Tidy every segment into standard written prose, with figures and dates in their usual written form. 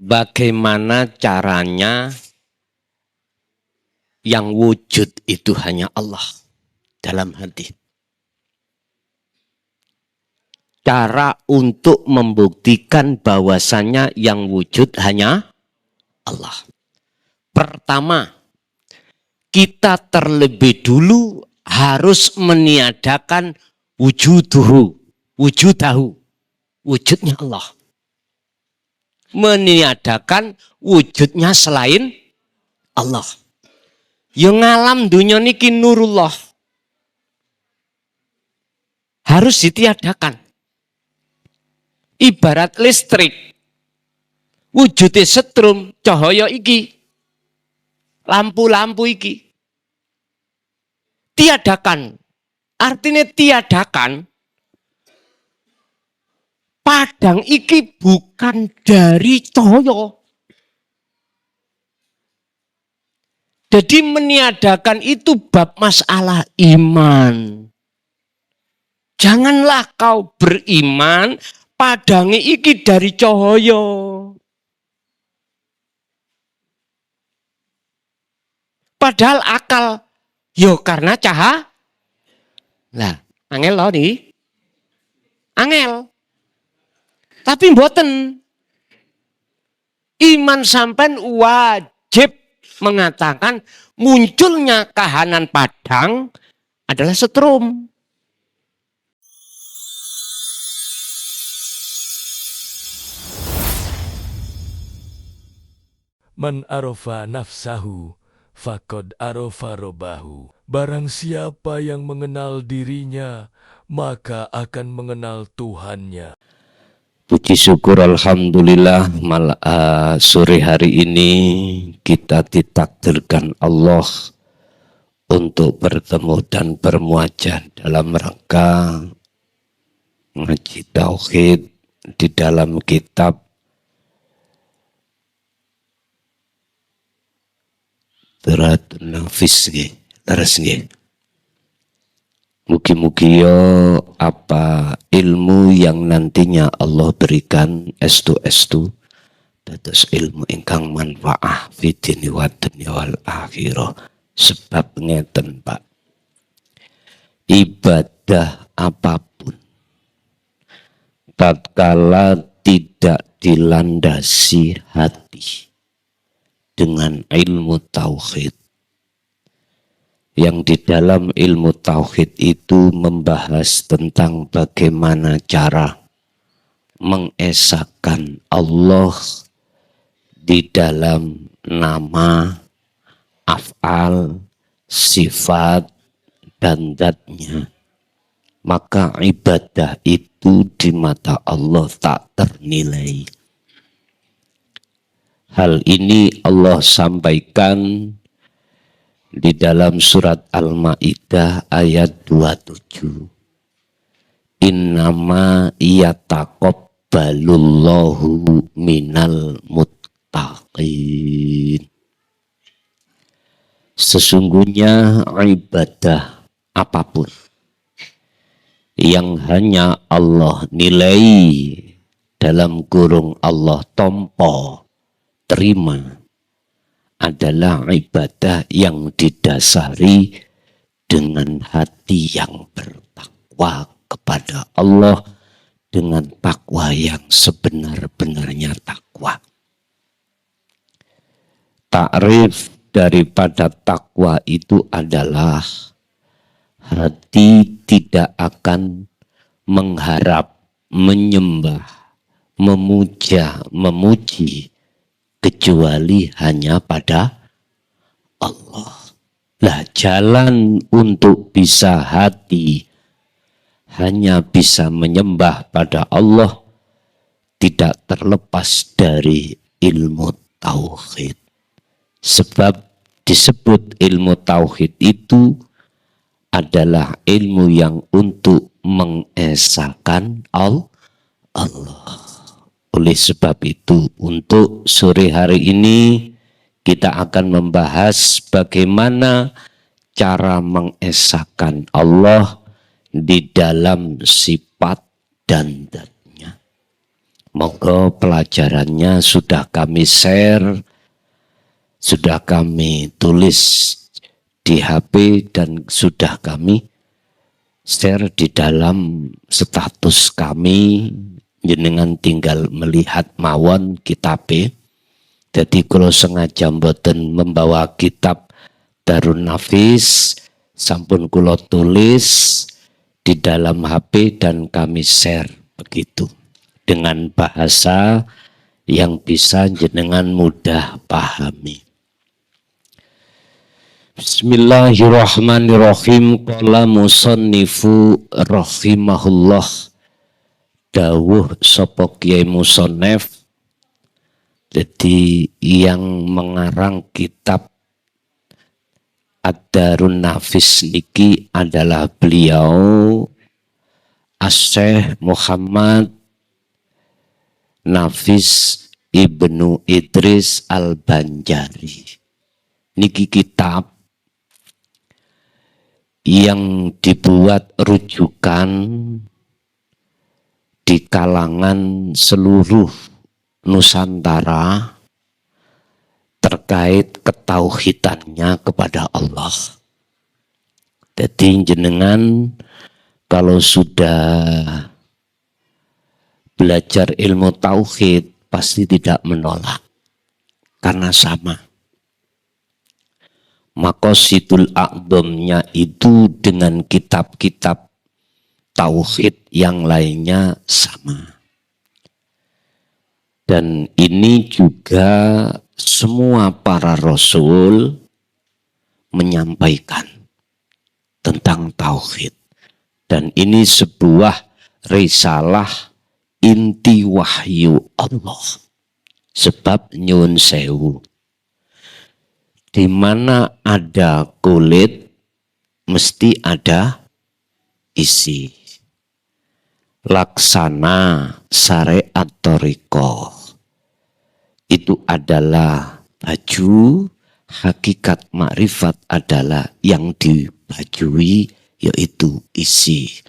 bagaimana caranya yang wujud itu hanya Allah dalam hati. Cara untuk membuktikan bahwasannya yang wujud hanya Allah. Pertama, kita terlebih dulu harus meniadakan wujudahu, wujudnya Allah. Meniadakan wujudnya selain Allah. Yang ngalam dunia niki nurullah. Harus ditiadakan. Ibarat listrik. Wujudnya setrum, cahaya iki. Lampu-lampu iki. Tiadakan. Artinya tiadakan. Padang iki bukan dari cahaya. Jadi meniadakan itu bab masalah iman. Janganlah kau beriman padangi iki dari cahaya. Padahal akal yo karena cahaya. Lah, angel loh nih. Angel. Tapi mboten. Iman sampean wajib mengatakan munculnya kahanan padang adalah setrum. Man arofa nafsahu, faqad arofa robbahu. Barang siapa yang mengenal dirinya, maka akan mengenal Tuhannya. Puji syukur alhamdulillah sore hari ini kita ditakdirkan Allah untuk bertemu dan bermuajah dalam rangka ngaji tauhid di dalam kitab Turatun Nafis leres nggih. Mugi-mugi yo apa ilmu yang nantinya Allah berikan estu dados ilmu ingkang manfaah fid wa dunya wal akhirah. Sebab ngeten Pak, ibadah apapun tatkala tidak dilandasi hati dengan ilmu tauhid, yang di dalam ilmu tauhid itu membahas tentang bagaimana cara mengesahkan Allah di dalam nama, af'al, sifat, dan zatnya. Maka ibadah itu di mata Allah tak ternilai. Hal ini Allah sampaikan di dalam surat Al-Maidah ayat 27. Innama yataqabbalullahu minal muttaqin. Sesungguhnya ibadah apapun yang hanya Allah nilai dalam kurung Allah tompo terima adalah ibadah yang didasari dengan hati yang bertakwa kepada Allah dengan takwa yang sebenar-benarnya takwa. Takrif daripada takwa itu adalah hati tidak akan mengharap, menyembah, memuja, memuji kecuali hanya pada Allah. Lah jalan untuk bisa hati hanya bisa menyembah pada Allah tidak terlepas dari ilmu tauhid. Sebab disebut ilmu tauhid itu adalah ilmu yang untuk mengesahkan Allah. Oleh sebab itu, untuk sore hari ini kita akan membahas bagaimana cara mengesahkan Allah di dalam sifat dan zatnya. Moga pelajarannya sudah kami share, sudah kami tulis di HP dan sudah kami share di dalam status kami. Jenengan tinggal melihat mawon kitabe. Jadi kalau sengaja mboten membawa kitab Darun Nafis, sampun kula tulis di dalam HP dan kami share begitu dengan bahasa yang bisa jenengan mudah pahami. Bismillahirrahmanirrahim. Qala musannifu rahimahullah. Dawuh sapa Kiai Musannef, jadi yang mengarang kitab Ad-Darun Nafis niki adalah beliau Asy-Syaikh Muhammad Nafis Ibnu Idris Al-Banjari. Niki kitab yang dibuat rujukan di kalangan seluruh Nusantara terkait ketauhidannya kepada Allah. Jadi jenengan kalau sudah belajar ilmu tauhid pasti tidak menolak karena sama. Maqasidul a'dhamnya itu dengan kitab-kitab tauhid yang lainnya sama. Dan ini juga semua para rasul menyampaikan tentang tauhid. Dan ini sebuah risalah inti wahyu Allah. Sebab nyun sewu, di mana ada kulit mesti ada isi. Laksana syariat thariqah itu adalah baju, hakikat makrifat adalah yang dibajui yaitu isi.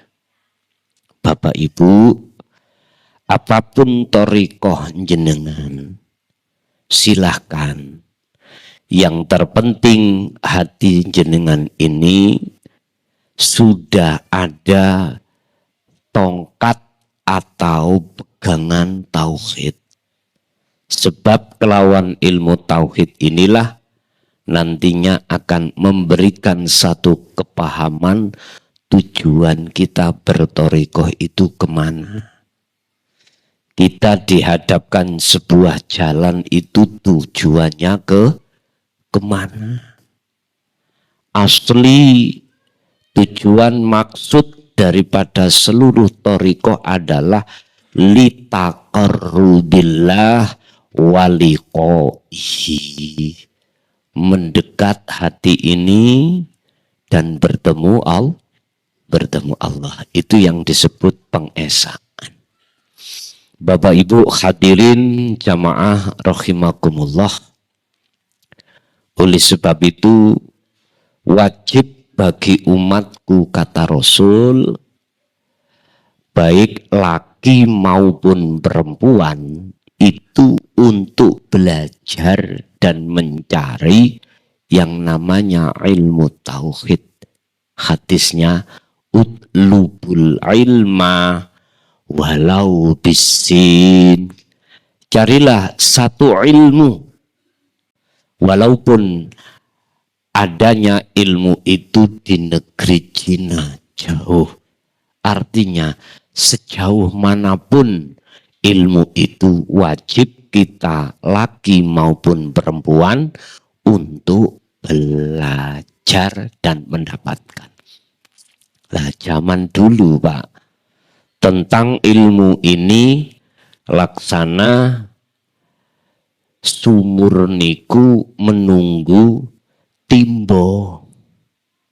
Bapak Ibu, apapun thariqah jenengan silahkan. Yang terpenting hati jenengan ini sudah ada tongkat atau pegangan tauhid. Sebab kelawan ilmu tauhid inilah nantinya akan memberikan satu kepahaman tujuan kita berthariqah itu kemana. Kita dihadapkan sebuah jalan itu tujuannya kemana. Asli tujuan maksud daripada seluruh thariqah adalah litaqarrubillah waliqaihi, mendekat hati ini dan bertemu Allah. Itu yang disebut pengesaan. Bapak Ibu hadirin jamaah rahimakumullah. Oleh sebab itu wajib bagi umatku kata Rasul, baik laki maupun perempuan itu untuk belajar dan mencari yang namanya ilmu tauhid. Hadisnya utlubul ilma walau bisin. Carilah satu ilmu walaupun adanya ilmu itu di negeri Cina jauh. Artinya sejauh manapun ilmu itu wajib kita laki maupun perempuan untuk belajar dan mendapatkan. Lah zaman dulu Pak, tentang ilmu ini laksana sumur niku menunggu timbo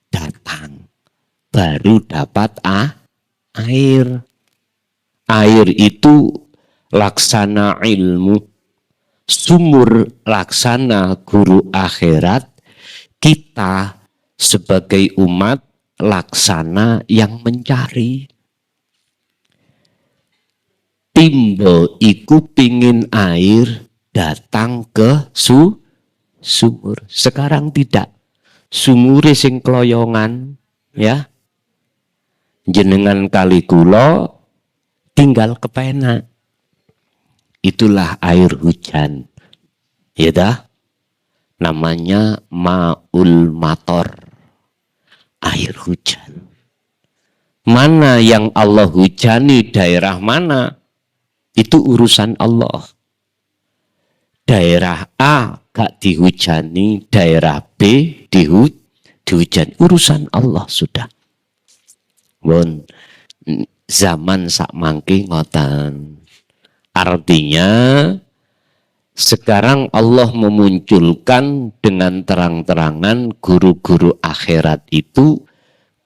datang baru dapat air. Air itu laksana ilmu, sumur laksana guru akhirat. Kita sebagai umat laksana yang mencari. Timbo iku pingin air datang ke sumur. Sekarang tidak. Sumure sing kloyongan, ya. Jenengan kali kula tinggal kepenak. Itulah air hujan. Ya dah. Namanya ma'ul mator. Air hujan. Mana yang Allah hujani, daerah mana? Itu urusan Allah. Daerah A gak dihujani, daerah B dihujani. Urusan Allah sudah. Bon, zaman sak mangke ngoten. Artinya sekarang Allah memunculkan dengan terang-terangan guru-guru akhirat itu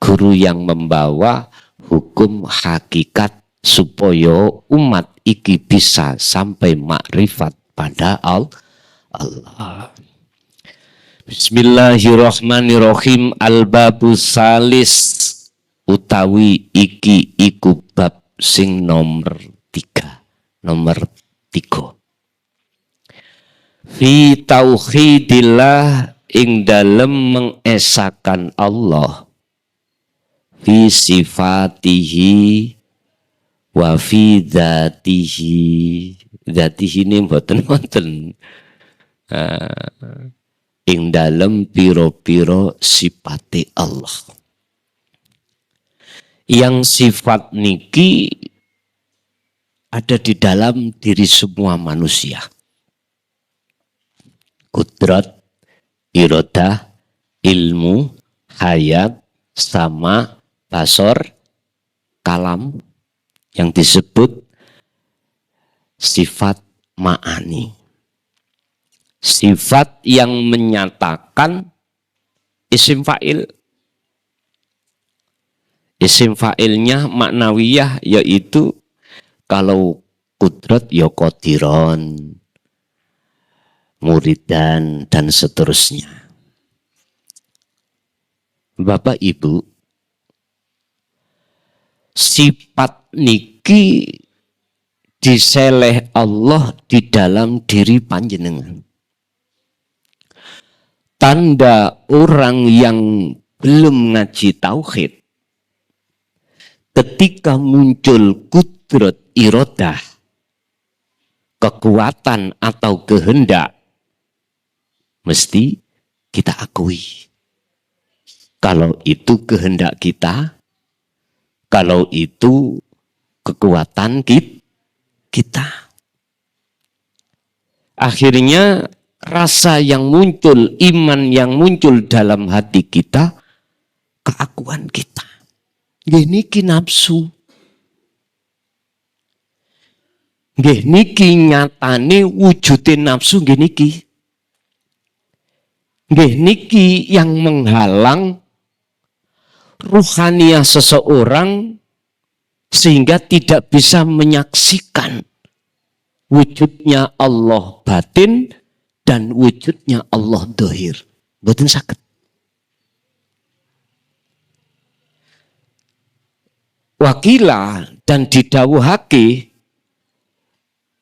guru yang membawa hukum hakikat supaya umat iki bisa sampai makrifat pada Allah. Bismillahirrahmanirrahim. Al-babu salis utawi iki iku bab sing nomor 3. Fi tauhidillah ing dalem mengesakan Allah. Fi sifatihi wa fi dzatihi. Dzatihi ini mboten wonten. Ing dalem piro-piro sifate Allah. Yang sifat niki ada di dalam diri semua manusia. Kudrat, irodah, ilmu, hayat, sama, basor, kalam, yang disebut sifat ma'ani. Sifat yang menyatakan isim fa'il. Isim fa'ilnya maknawiyah, yaitu kalau kudrat ya qadiron, muridan, dan seterusnya. Bapak Ibu, sifat niki diseleh Allah di dalam diri panjenengan. Tanda orang yang belum ngaji tauhid, ketika muncul kudrat irodah, kekuatan atau kehendak, mesti kita akui. Kalau itu kehendak kita, kalau itu kekuatan kita. Akhirnya rasa yang muncul, iman yang muncul dalam hati kita, keakuan kita. Niki nafsu. Niki nyatane wujudin nafsu niki. Niki yang menghalang ruhaniah seseorang sehingga tidak bisa menyaksikan wujudnya Allah batin dan wujudnya Allah dohir. Mboten saged. Wakila dan didhawuhake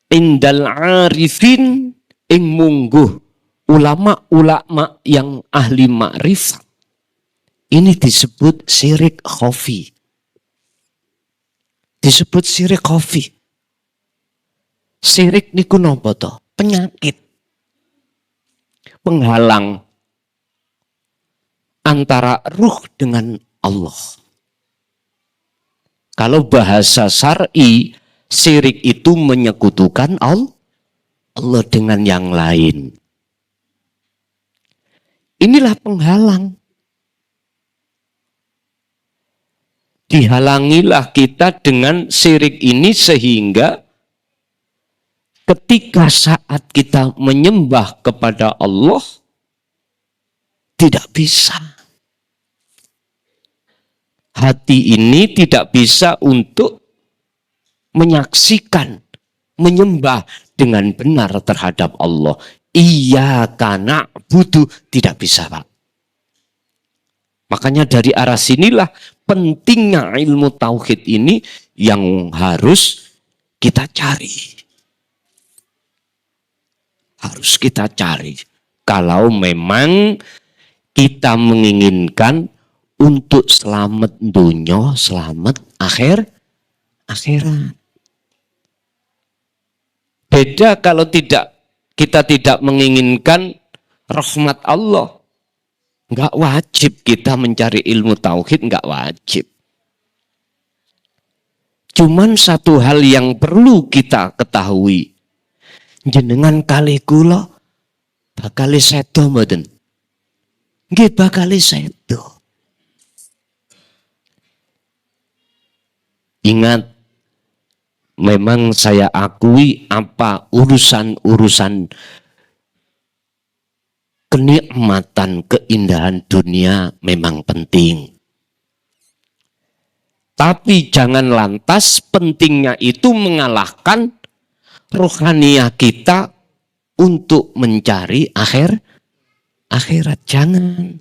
indal arifin ing mungguh ulama-ulama yang ahli makrifat. Ini disebut syirik khafi. Disebut syirik khafi. Syirik niku napa to? Penyakit. Penghalang antara ruh dengan Allah. Kalau bahasa syar'i, syirik itu menyekutukan Allah dengan yang lain. Inilah penghalang. Dihalangilah kita dengan syirik ini sehingga ketika saat kita menyembah kepada Allah tidak bisa. Hati ini tidak bisa untuk menyaksikan, menyembah dengan benar terhadap Allah. Iyyaka na'budu, tidak bisa, Pak. Makanya dari arah sinilah pentingnya ilmu tauhid ini yang harus kita cari. Harus kita cari. Kalau memang kita menginginkan untuk selamat dunia, selamat akhirat. Beda kalau kita tidak menginginkan rahmat Allah. Enggak wajib kita mencari ilmu tauhid, enggak wajib. Cuman satu hal yang perlu kita ketahui. Jenengan kali kula bakal sedo mboten? Nggih bakal sedo. Ingat, memang saya akui apa urusan-urusan kenikmatan, keindahan dunia memang penting. Tapi jangan lantas pentingnya itu mengalahkan rohaniah kita untuk mencari akhirat. Jangan.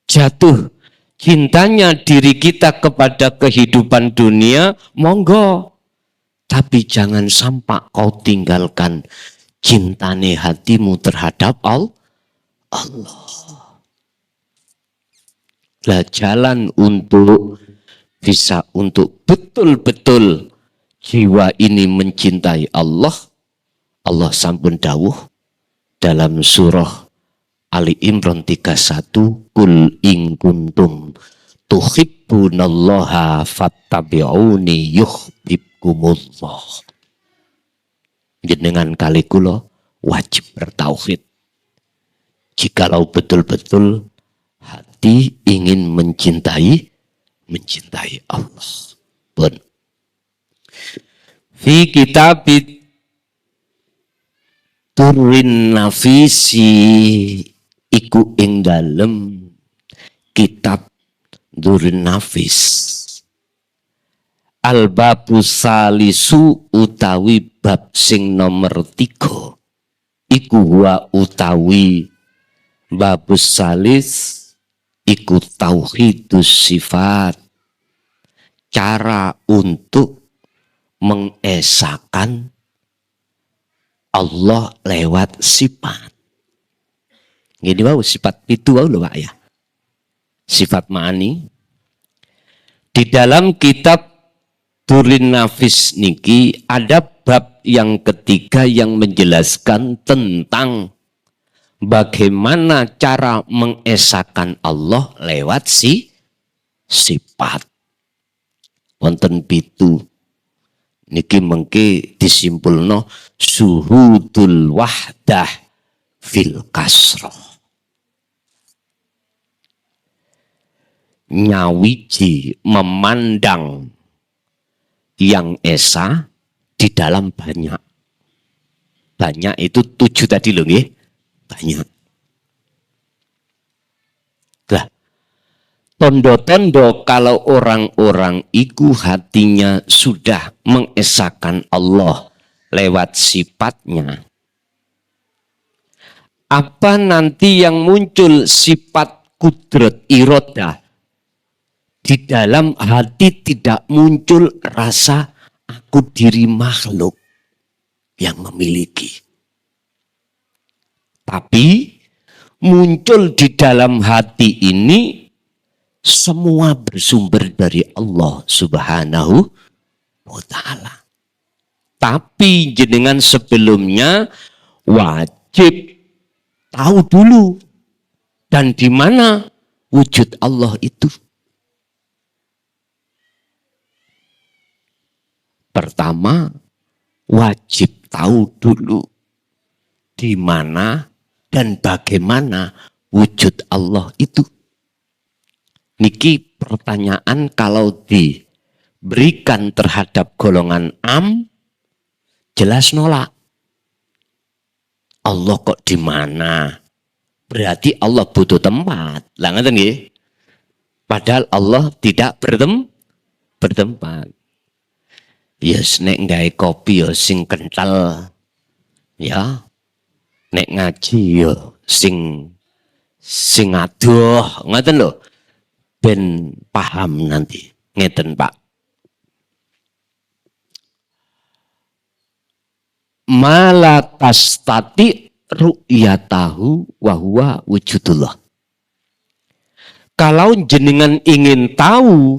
Jatuh cintanya diri kita kepada kehidupan dunia, monggo. Tapi jangan sampai kau tinggalkan cintane hatimu terhadap Allah. Lah jalan untuk bisa untuk betul-betul jiwa ini mencintai Allah. Allah sampun dawuh dalam surah Ali Imran 31, Qul in kuntum tuhibbunallaha fattabi'uni yuhibbukumullah. Jenengan kali kula wajib bertauhid. Jikalau betul-betul hati ingin mencintai Allah. Pun. Fi kitabit Turin Nafisi iku ing dalem kitab Turin Nafis. Al-babu salisu utawi bab sing nomor 3 iku wa utawi babus salis iku tauhidus sifat, cara untuk mengesahkan Allah lewat sifat. Ini wow, sifat itu wow loh Pak ya. Sifat ma'ani. Di dalam kitab Turin Nafis niki ada bab yang ketiga yang menjelaskan tentang bagaimana cara mengesahkan Allah lewat sifat. Wonten pitu. Niki mengke disimpulno suhudul wahdah fil kasroh. Nyawiji memandang yang esa di dalam banyak. Banyak itu 7 tadi loh nggih. Banyak. Lah, tondo-tondo kalau orang-orang itu hatinya sudah mengesahkan Allah lewat sifatnya. Apa nanti yang muncul sifat kudrat irodah? Di dalam hati tidak muncul rasa aku diri makhluk yang memiliki. Tapi muncul di dalam hati ini semua bersumber dari Allah Subhanahu wa ta'ala. Tapi jenengan sebelumnya wajib tahu dulu dan di mana wujud Allah itu. Pertama, wajib tahu dulu di mana dan bagaimana wujud Allah itu. Niki pertanyaan kalau diberikan terhadap golongan jelas nolak. Allah kok di mana? Berarti Allah butuh tempat. Lah ngoten nggih. Padahal Allah tidak bertempat. Ya nek gawe kopi ya sing kental. Ya. Nek ngaji ya sing adoh, ngoten lho. Ben paham nanti. Ngeten, Pak. malatastati ru'yatahu wa huwa wujudullah. Kalau jenengan ingin tahu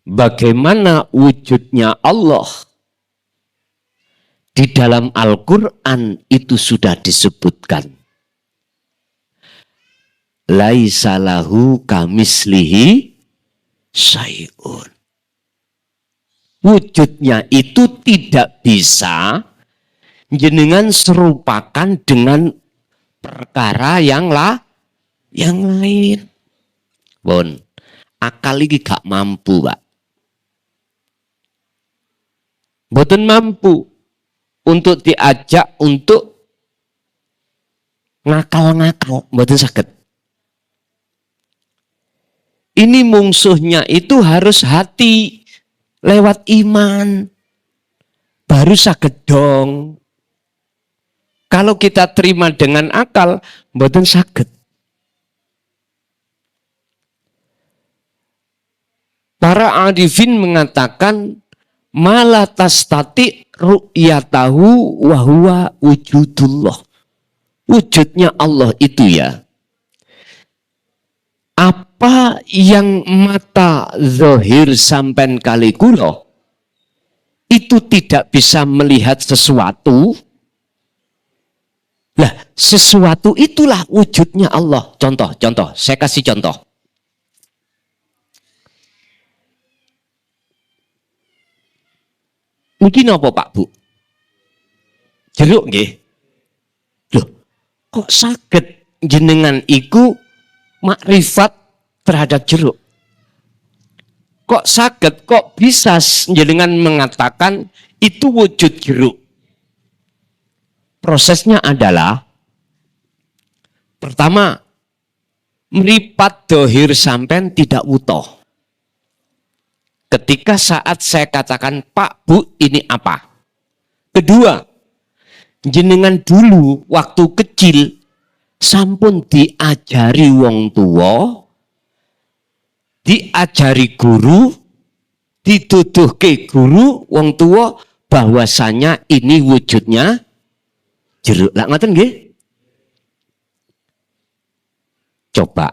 bagaimana wujudnya Allah, di dalam Al-Quran itu sudah disebutkan. Laisa lahu kamislihi syai'un. Wujudnya itu tidak bisa jenengan serupakan dengan perkara yang lain. Bon, akal ini gak mampu, Pak. Boten mampu untuk diajak untuk ngakal-ngakal, boten saged. Ini mungsuhnya itu harus hati lewat iman. Baru saged dong. Kalau kita terima dengan akal, boten saged. Para arifin mengatakan malatastati ru'yatahu wa huwa wujudullah. Wujudnya Allah itu ya, apa yang mata zahir sampai kali kula itu tidak bisa melihat sesuatu. Lah, sesuatu itulah wujudnya Allah. Contoh, saya kasih contoh. Niki napa Pak Bu? Jeruk nggih. Loh, kok saged jenengan iku makrifat terhadap jeruk? Kok saged, kok bisa jenengan mengatakan itu wujud jeruk? Prosesnya adalah pertama, meripat dohir sampean tidak utuh. Ketika saat saya katakan, Pak Bu ini apa? Kedua, jenengan dulu waktu kecil sampun diajari wong tua, diajari guru, dituduhke guru wong tua bahwasanya ini wujudnya jeruk. Lah ngoten nggih? Coba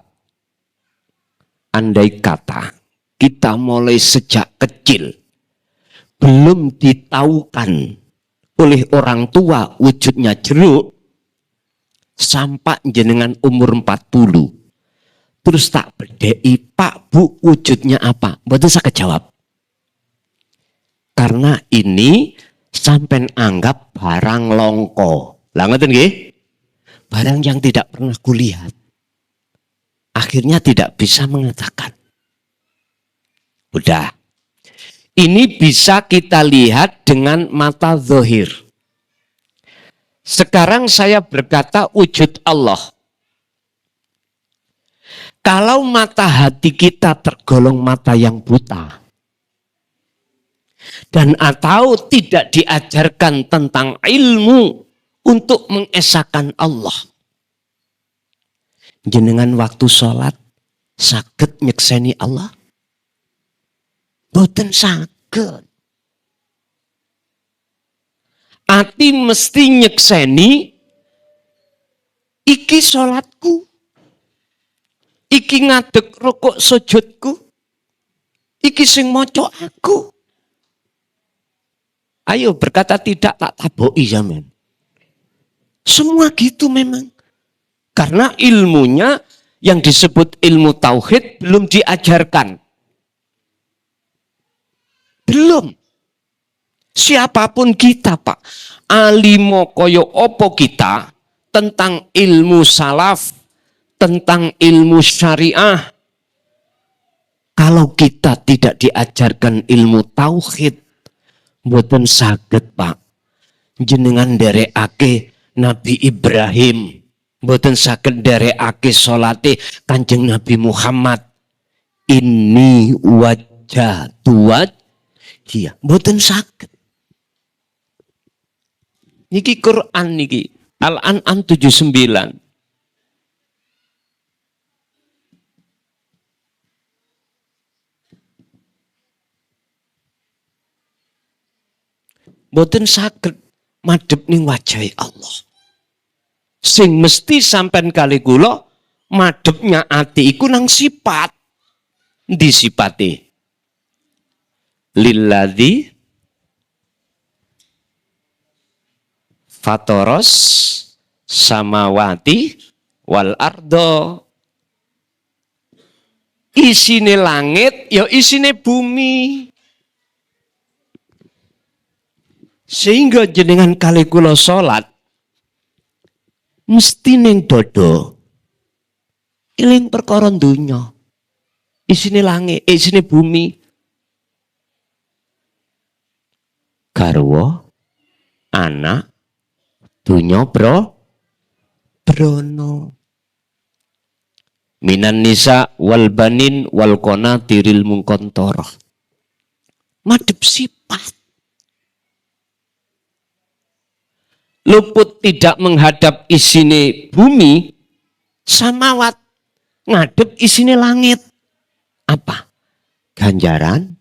andai kata kita mulai sejak kecil belum ditaukan oleh orang tua wujudnya jeruk, sampai jenengan umur 40 terus tak bedai, Pak Bu wujudnya apa? Mboten saged jawab. Karena ini sampai anggap barang longko. Lah ngoten nggih? Barang yang tidak pernah kulihat. Akhirnya tidak bisa mengatakan. Udah. Ini bisa kita lihat dengan mata zahir. Sekarang saya berkata wujud Allah. Kalau mata hati kita tergolong mata yang buta, dan atau tidak diajarkan tentang ilmu untuk mengesahkan Allah, jenengan waktu sholat saged nyekseni Allah? Boten saged. Ati mesti nyekseni iki sholatku, iki ngadeg rukuk sujudku, iki sing maca aku. Ayo berkata tidak, tak taboki zaman. Semua gitu memang. Karena ilmunya yang disebut ilmu tauhid belum diajarkan. Belum. Siapapun kita, Pak. Alimo koyo opo kita tentang ilmu salaf, tentang ilmu syariah. Kalau kita tidak diajarkan ilmu tauhid, mboten saged, Pak. Jenengan nderekake Nabi Ibrahim, mboten saged nderekake salate Kanjeng Nabi Muhammad. Ini wajah tuwaj, iya, mboten saged. Niki Quran niki, Al-An'am 79. Mboten saged madhep ning wajahe Allah. Sing mesti sampean kali kula madhepnya ati iku nang sifat. Ndi sipate? Lilladzi fatoros samawati wal ardo. Isine langit ya isine bumi. Sehingga jenengan kali kula salat mesti ning dodo eling perkara donya. Isine langit, isine bumi. Garwa, anak, donya brono. Minan nisa wal banin wal qanatiril muqantarah. Madhep sifat. Luput tidak menghadap isine bumi, samawat ngadep isine langit. Apa? Ganjaran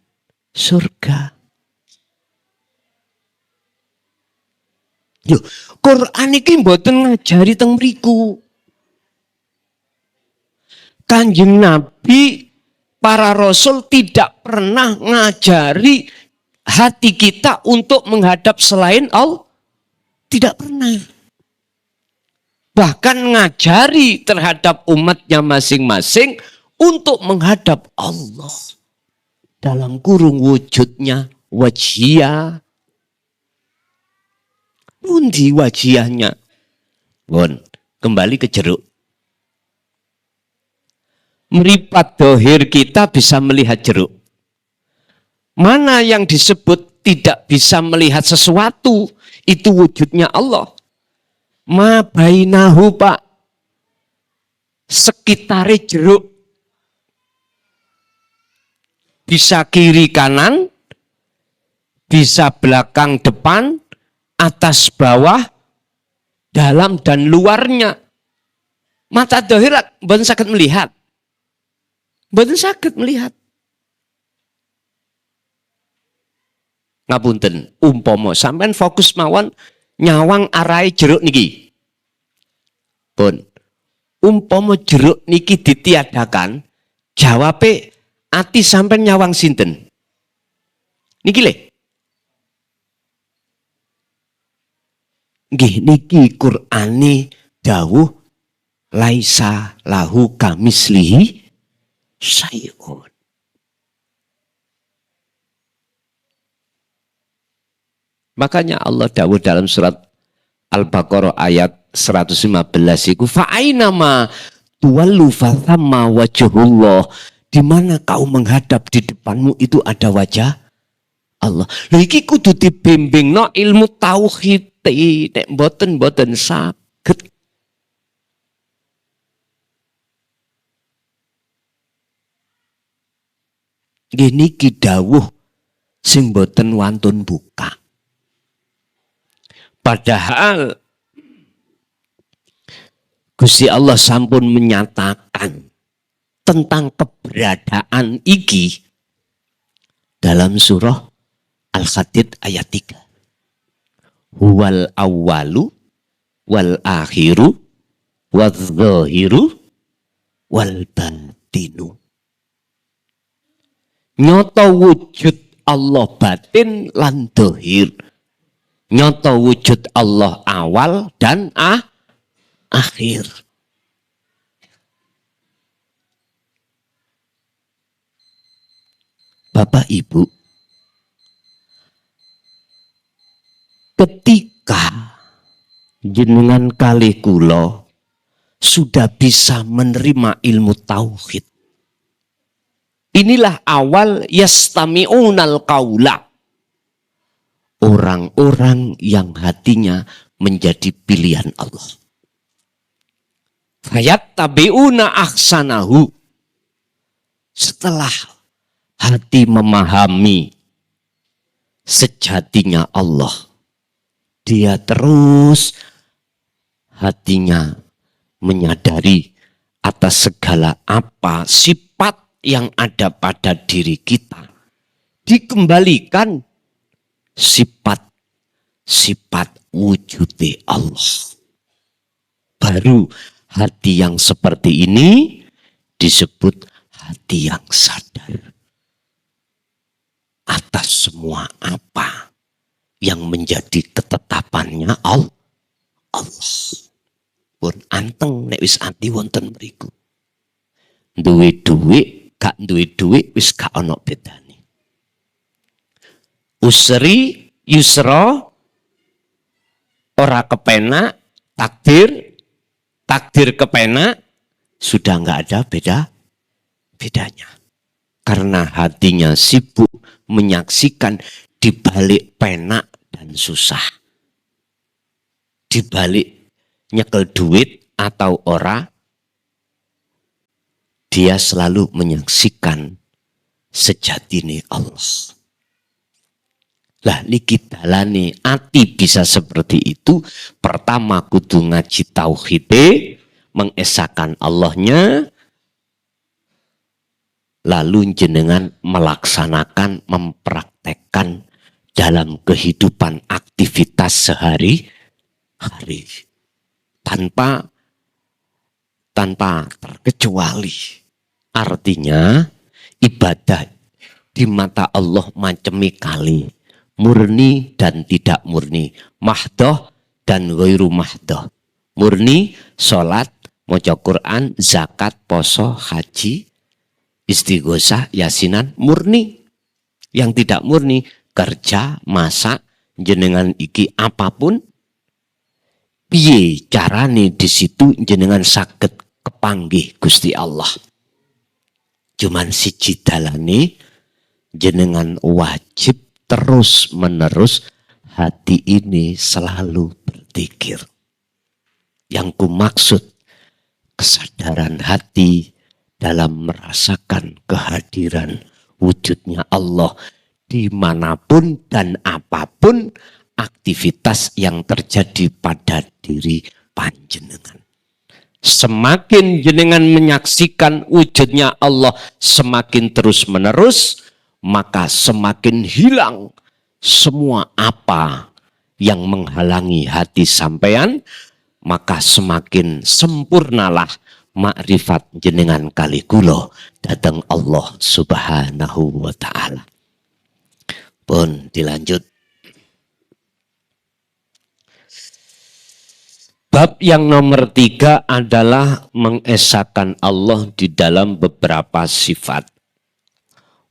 surga. Yo, Quran iki mboten ngajari teng mriku. Kanjeng Nabi, para rasul tidak pernah ngajari hati kita untuk menghadap selain Allah. Tidak pernah. Bahkan ngajari terhadap umatnya masing-masing untuk menghadap Allah. Dalam kurung wujudnya wajhiyah. Pundi wajhiyahnya? Bon, kembali ke jeruk. Meripat dohir kita bisa melihat jeruk. Mana yang disebut tidak bisa melihat sesuatu, itu wujudnya Allah. Ma bainahu, Pak. Sekitare jeruk. Bisa kiri kanan, bisa belakang depan, atas bawah, dalam dan luarnya. Mata dohir mboten saged melihat. Mboten saged melihat. Ngapunten, umpama sampean fokus mawon nyawang arahe jeruk niki. Pun, umpama jeruk niki ditiadakan, jawabe ati sampean nyawang sinten? Niki le. Nggih niki Qur'ane dawuh laisa lahu kamislihi syai'un. Makanya Allah dawuh dalam surat Al-Baqarah ayat 115 iku fa'ainama tuwallu fathamma wajhullah. Di mana kau menghadap di depanmu itu ada wajah Allah. Lha iki kudu dibimbingno ilmu tauhid nek mboten saged. Gini ki dawuh sing mboten wantun buka. Padahal Gusti Allah sampun menyatakan tentang keberadaan iki dalam surah Al-Hadid ayat 3. Huwal awwalu wal akhiru wal zahiru wal batinu. Nyoto wujud Allah batin lan zahir. Nyoto wujud Allah awal dan akhir. Bapak Ibu, ketika jenengan kali kula sudah bisa menerima ilmu tauhid, inilah awal yastami'unal qaula. Orang-orang yang hatinya menjadi pilihan Allah. Fayattabi'una ahsanahu. Setelah hati memahami sejatinya Allah, dia terus hatinya menyadari atas segala apa sifat yang ada pada diri kita dikembalikan sifat sifat wujudnya Allah. Baru hati yang seperti ini disebut hati yang sadar atas semua apa yang menjadi ketetapannya Allah. Pun anteng nek wis ati wonten mriku. Duwe dhuwit, gak duwe dhuwit wis gak ana bedane. Usri yusra ora kepenak, takdir kepenak, sudah nggak ada bedanya. Karena hatinya sibuk menyaksikan di balik penak dan susah. Di balik nyekel duit atau ora, dia selalu menyaksikan sejatine Allah. Lah niki dalane ati bisa seperti itu. Pertama kudu ngaji tauhid, mengesahkan Allahnya, lalu jenengan melaksanakan, mempraktekkan dalam kehidupan aktivitas sehari-hari tanpa terkecuali. Artinya ibadah di mata Allah macam kali, murni dan tidak murni, mahdoh dan ghairu mahdoh. Murni sholat, maca Quran, zakat, poso, haji, istighosah, yasinan, murni. Yang tidak murni, kerja, masak, jenengan iki apapun, piye carane di situ jenengan saged kepanggih Gusti Allah. Cuman siji dalane jenengan wajib terus menerus hati ini selalu berzikir. Yang kumaksud kesadaran hati dalam merasakan kehadiran wujudnya Allah dimanapun dan apapun aktivitas yang terjadi pada diri panjenengan. Semakin jenengan menyaksikan wujudnya Allah semakin terus menerus, maka semakin hilang semua apa yang menghalangi hati sampean, maka semakin sempurnalah makrifat jenengan kali kula datang Allah Subhanahu wa ta'ala. Pun dilanjut. Bab yang nomor 3 adalah mengesahkan Allah di dalam beberapa sifat.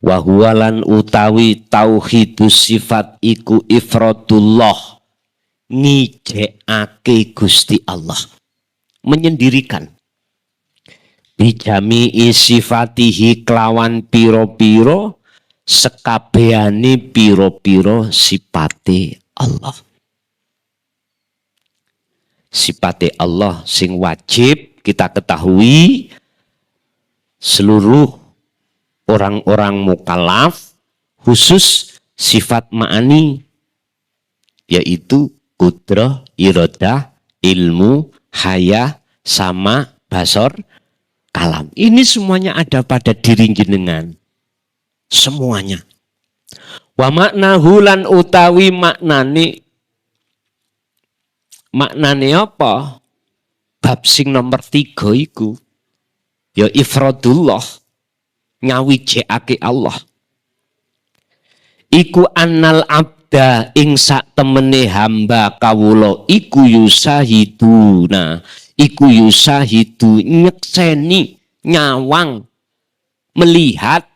Wahuwalan utawi tauhidus sifat iku ifradullah, ngijekake Gusti Allah, menyendirikan. Bijami'i sifatihi kelawan piro-piro, sekabehane piro-piro sipate Allah. Sifate Allah sing wajib kita ketahui seluruh orang-orang mukallaf, khusus sifat ma'ani, yaitu kudrah, iradah, ilmu, haya, sama, basor, kalam. Ini semuanya ada pada diri jenengan. Semuanya. Wa maknahu lan utawi maknane apa? Bab sing nomor 3 iku ya ifradullah, ngawijekake Allah. Iku annal abda ing sak temene hamba kawula iku yusahiduna, iku yusahidu nyekseni, nyawang, melihat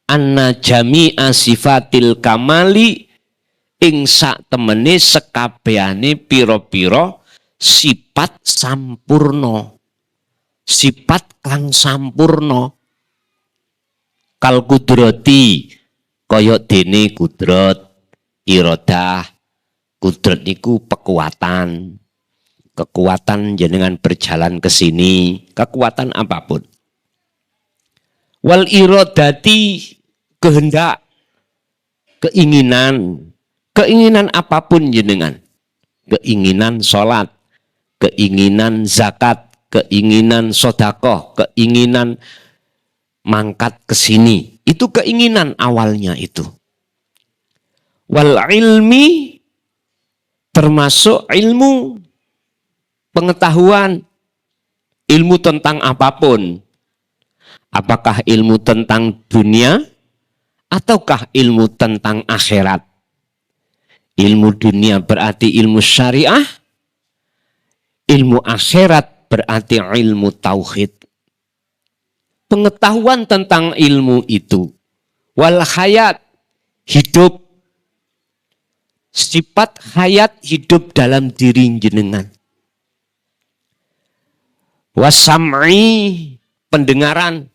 anna jami'a sifatil kamali ing sak temene sekabehane pira-pira sifat sampurna, sifat kang sampurna. Kal kudrati kaya dene kudrat, iradah. Kudrat niku kekuatan jenengan berjalan ke sini, kekuatan apapun. Wal iradati kehendak, keinginan apapun jenengan, keinginan sholat, keinginan zakat, keinginan sodakoh, keinginan mangkat ke sini, itu keinginan awalnya itu. Wal ilmi termasuk ilmu pengetahuan, ilmu tentang apapun. Apakah ilmu tentang dunia ataukah ilmu tentang akhirat? Ilmu dunia berarti ilmu syariah, ilmu akhirat berarti ilmu tauhid. Pengetahuan tentang ilmu itu, wal hayat, hidup, sifat hayat hidup dalam diri jenengan. Wasam'i, pendengaran,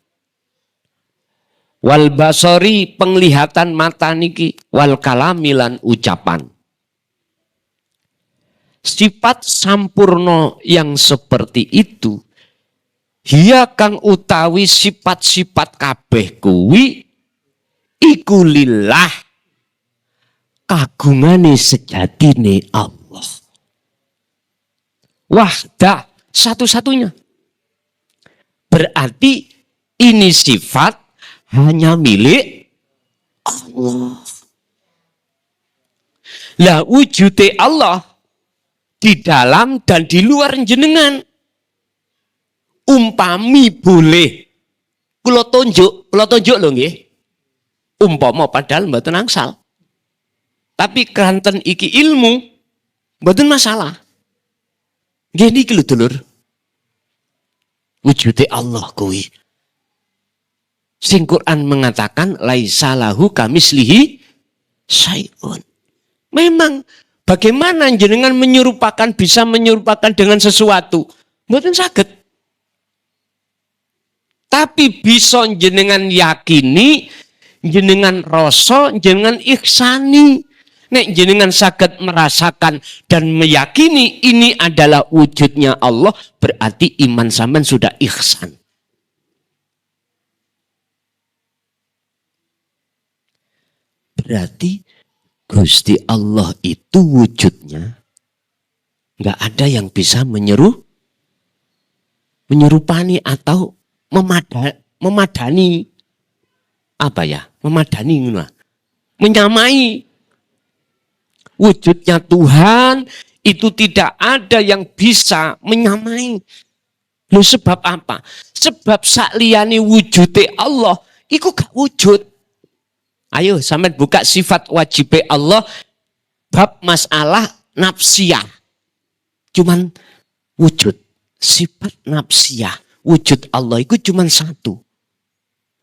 wal basori, penglihatan mata niki, wal kalamilan ucapan. Sifat sampurno yang seperti itu, hiya kang utawi sifat-sifat kabeh kuwi iku lillah, kagungane sejatine Allah. Wahdah, satu-satunya. Berarti ini sifat hanya milik Allah. Lah wujude Allah di dalam dan di luar jenengan. Umpami boleh kula tunjuk lho nggih. Umpama padahal mboten angsal. Tapi kanten iki ilmu mboten masalah. Nggih niki lho dulur. Wujude Allah kuwi. Sing Quran mengatakan laisa lahu kamislihi syai'un. Memang bagaimana jenengan bisa menyerupakan dengan sesuatu? Mboten saged. Tapi bisa jenengan yakini, jenengan rasa, jenengan ihsani. Nek jenengan saged merasakan dan meyakini ini adalah wujudnya Allah, berarti iman sampean sudah ihsan. Berarti Gusti Allah itu wujudnya nggak ada yang bisa menyerupani atau memadani apa ya? Memadani, menyamai. Wujudnya Tuhan itu tidak ada yang bisa menyamai. Loh sebab apa? Sebab sakliyane wujude Allah iku gak wujud. Ayo sampean buka sifat wajibe Allah bab masalah nafsiyah. Cuman wujud, sifat nafsiyah, wujud Allah itu cuman satu.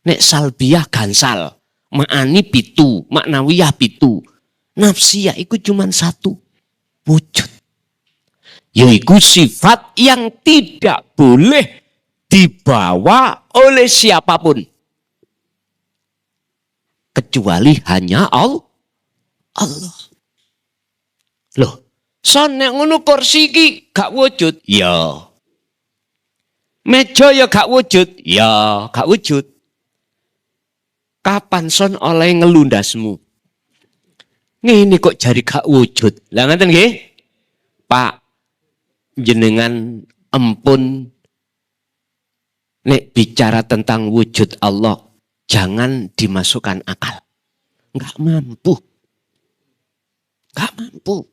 Nek salbiyah gansal, ma'ani pitu, maknawiyah pitu. Nafsiyah itu cuma satu, wujud. Yaitu sifat yang tidak boleh dibawa oleh siapapun. Kecuali hanya Allah. Loh, son nek ngono kursi iki gak wujud? Ya. Meja ya gak wujud? Ya, gak wujud. Kapan son oleh ngelundasmu? Ini kok jari gak wujud. Lah ngaten nggih? Pak, jenengan ampun nek bicara tentang wujud Allah, jangan dimasukkan akal. Enggak mampu. Enggak mampu.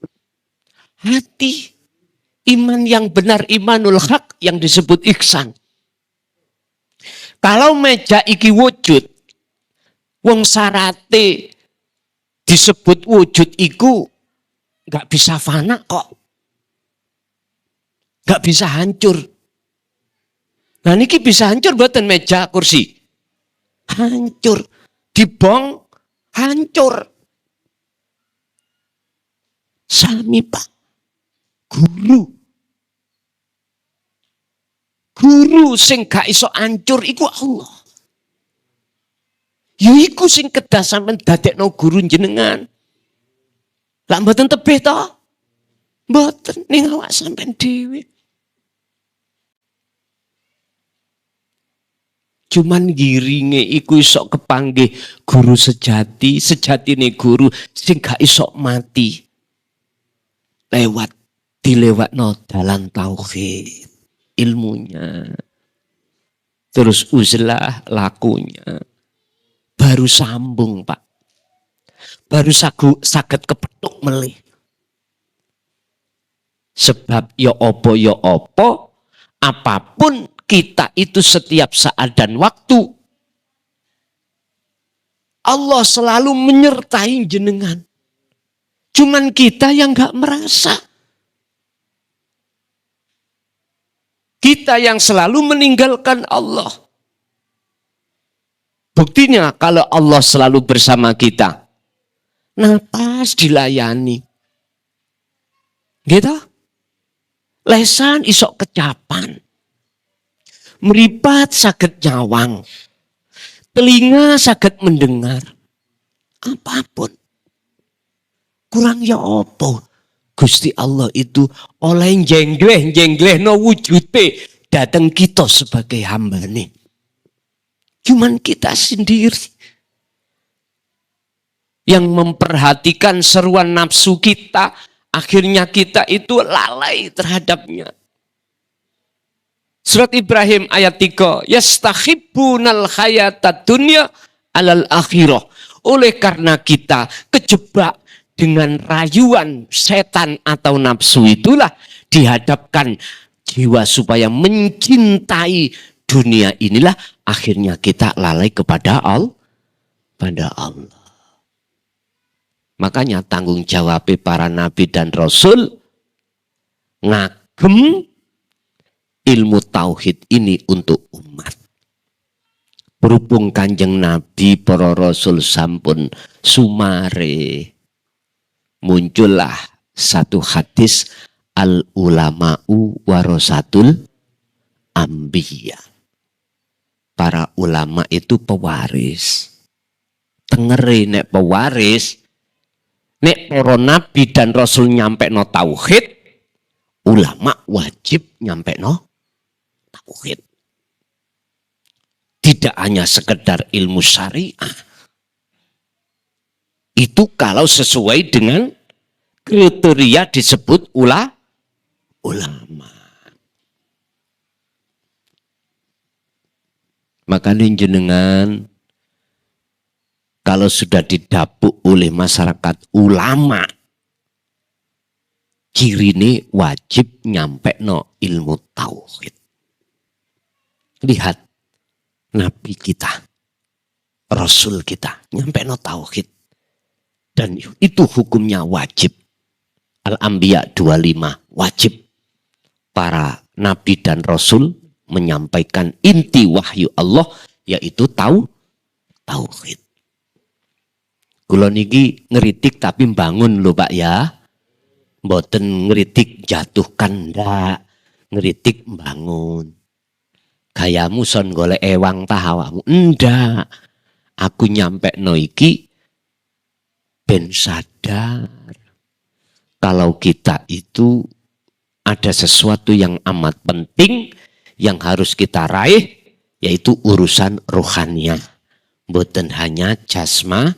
Hati iman yang benar, imanul haq yang disebut ihsan. Kalau meja iki wujud, wong sarate disebut wujud iku gak bisa fana kok. Gak bisa hancur. Nah niki bisa hancur mboten meja kursi. Hancur. Dibong hancur. Sami Pak. Guru sing gak iso hancur iku Allah. Iku sing kedah sampean dadekno guru jenengan. Lah mboten tebih to? Mboten ning awak sampean dhewe. Cuman giringe iku iso kepanggih guru sejati, sejatine guru sing gak iso mati. Dilewatno dalan tauhid, ilmunya. Terus uzlah lakunya. Baru sambung Pak. Baru saged kepethuk melih. Sebab ya opo, apapun kita itu setiap saat dan waktu, Allah selalu menyertai jenengan. Cuman kita yang gak merasa. Kita yang selalu meninggalkan Allah. Buktinya kalau Allah selalu bersama kita, napas dilayani. Gitu? Lesan isok kecapan. Meripat saged nyawang. Telinga saged mendengar. Apapun. Kurang ya opo. Gusti Allah itu oleh jengleh no wujude datang kita sebagai hamba nih. Cuman kita sendiri yang memperhatikan seruan nafsu kita, akhirnya kita itu lalai terhadapnya. Surat Ibrahim ayat 3, yastahibbunal hayatad dunya alal akhirah. Oleh karena kita kejebak dengan rayuan setan atau nafsu, itulah dihadapkan jiwa supaya mencintai dunia, inilah akhirnya kita lalai kepada Allah. Makanya tanggung jawab para nabi dan rasul ngagem ilmu tauhid ini untuk umat. Berhubung Kanjeng Nabi para rasul sampun sumare, muncullah satu hadis, al ulama'u warasatul anbiya. Para ulama itu pewaris. Tengeri nek pewaris, nek para nabi dan rasul nyampe no tauhid, ulama wajib nyampe no tauhid. Tidak hanya sekedar ilmu syariah. Itu kalau sesuai dengan kriteria disebut ulama. Makanya jenengan kalau sudah didapuk oleh masyarakat ulama, ciri ini wajib nyampe no ilmu tauhid. Lihat nabi kita, rasul kita nyampe no tauhid, dan itu hukumnya wajib. Al-Anbiya 25 wajib para nabi dan rasul menyampaikan inti wahyu Allah, yaitu tauhid. Kula niki ngeritik tapi bangun lho Pak ya. Mboten ngeritik jatuhkan, ndak. Ngeritik bangun. Gayamu son golek ewang tahawamu. Ndak. Aku nyampe no iki ben sadar kalau kita itu ada sesuatu yang amat penting yang harus kita raih, yaitu urusan rohaniah, bukan hanya jasmania.